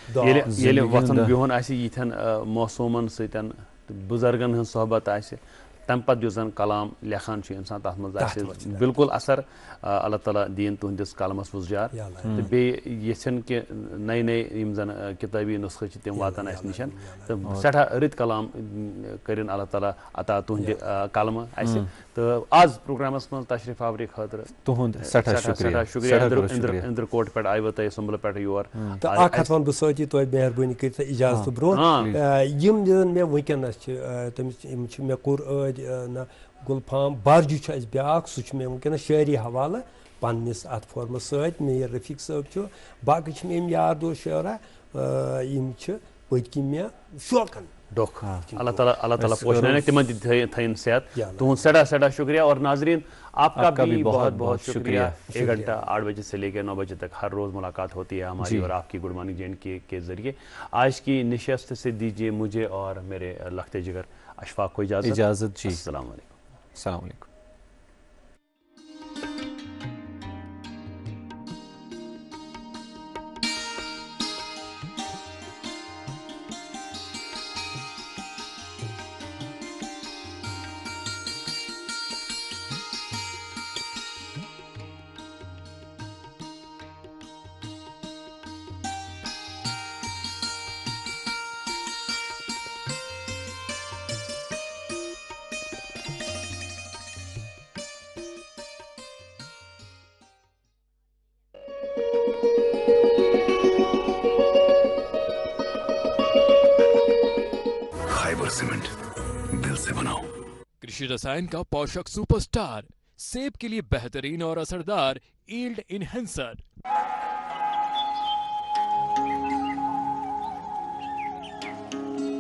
वथन बिहन यन मौसूमन सतन बुजुर्गन हज सोहबत तम पत जो जन कलाम लेखान इंसान तथ मज बिल्कुल असर अल्लाह ताला दीन तुहंदिस कलमस वुजार तो बेन कि नई नई जन किताबी नुस्खे तम वातान अस निश तो सठा रत कलाम कर अल्लाह ताला अता तुहंद कलम अस तो आज प्रोग्रामस मज तशरीफ आवरी खतर तुहंद सठा शुक्रिया इंद्र कोट पे आयु तुम सुम्बल पे योर तो वन बह सती तुम मेहरबानी कर इजाजत ब्रो मे वनस तमिस मे कोर ना गुलफाम बारजू ब्या सह मे वनस शायरी हवाला पन्नस अत फॉर्मस सत मीर रफीक साहब बाकी मे यार दोस्त शारा पत्कि मे शौकन डोख अल्लाह ताला पोषण तिमन थन सेहत तुहद सड़ा शुक्रिया। और नाजरीन आपका भी बहुत बहुत शुक्रिया। 1 घंटा 8 बजे से लेकर 9 बजे तक हर रोज़ मुलाकात होती है हमारी और आपकी गुड मॉर्निंग JNK के ज़रिए। आज की निशस्त से दीजिए मुझे और मेरे लखते जिगर अशफाक को इजाज़त जी। अस्सलाम वालेकुम। सीमेंट दिल से बनाओ। कृषि रसायन का पोषक सुपरस्टार सेब के लिए बेहतरीन और असरदार यील्ड इनहेंसर।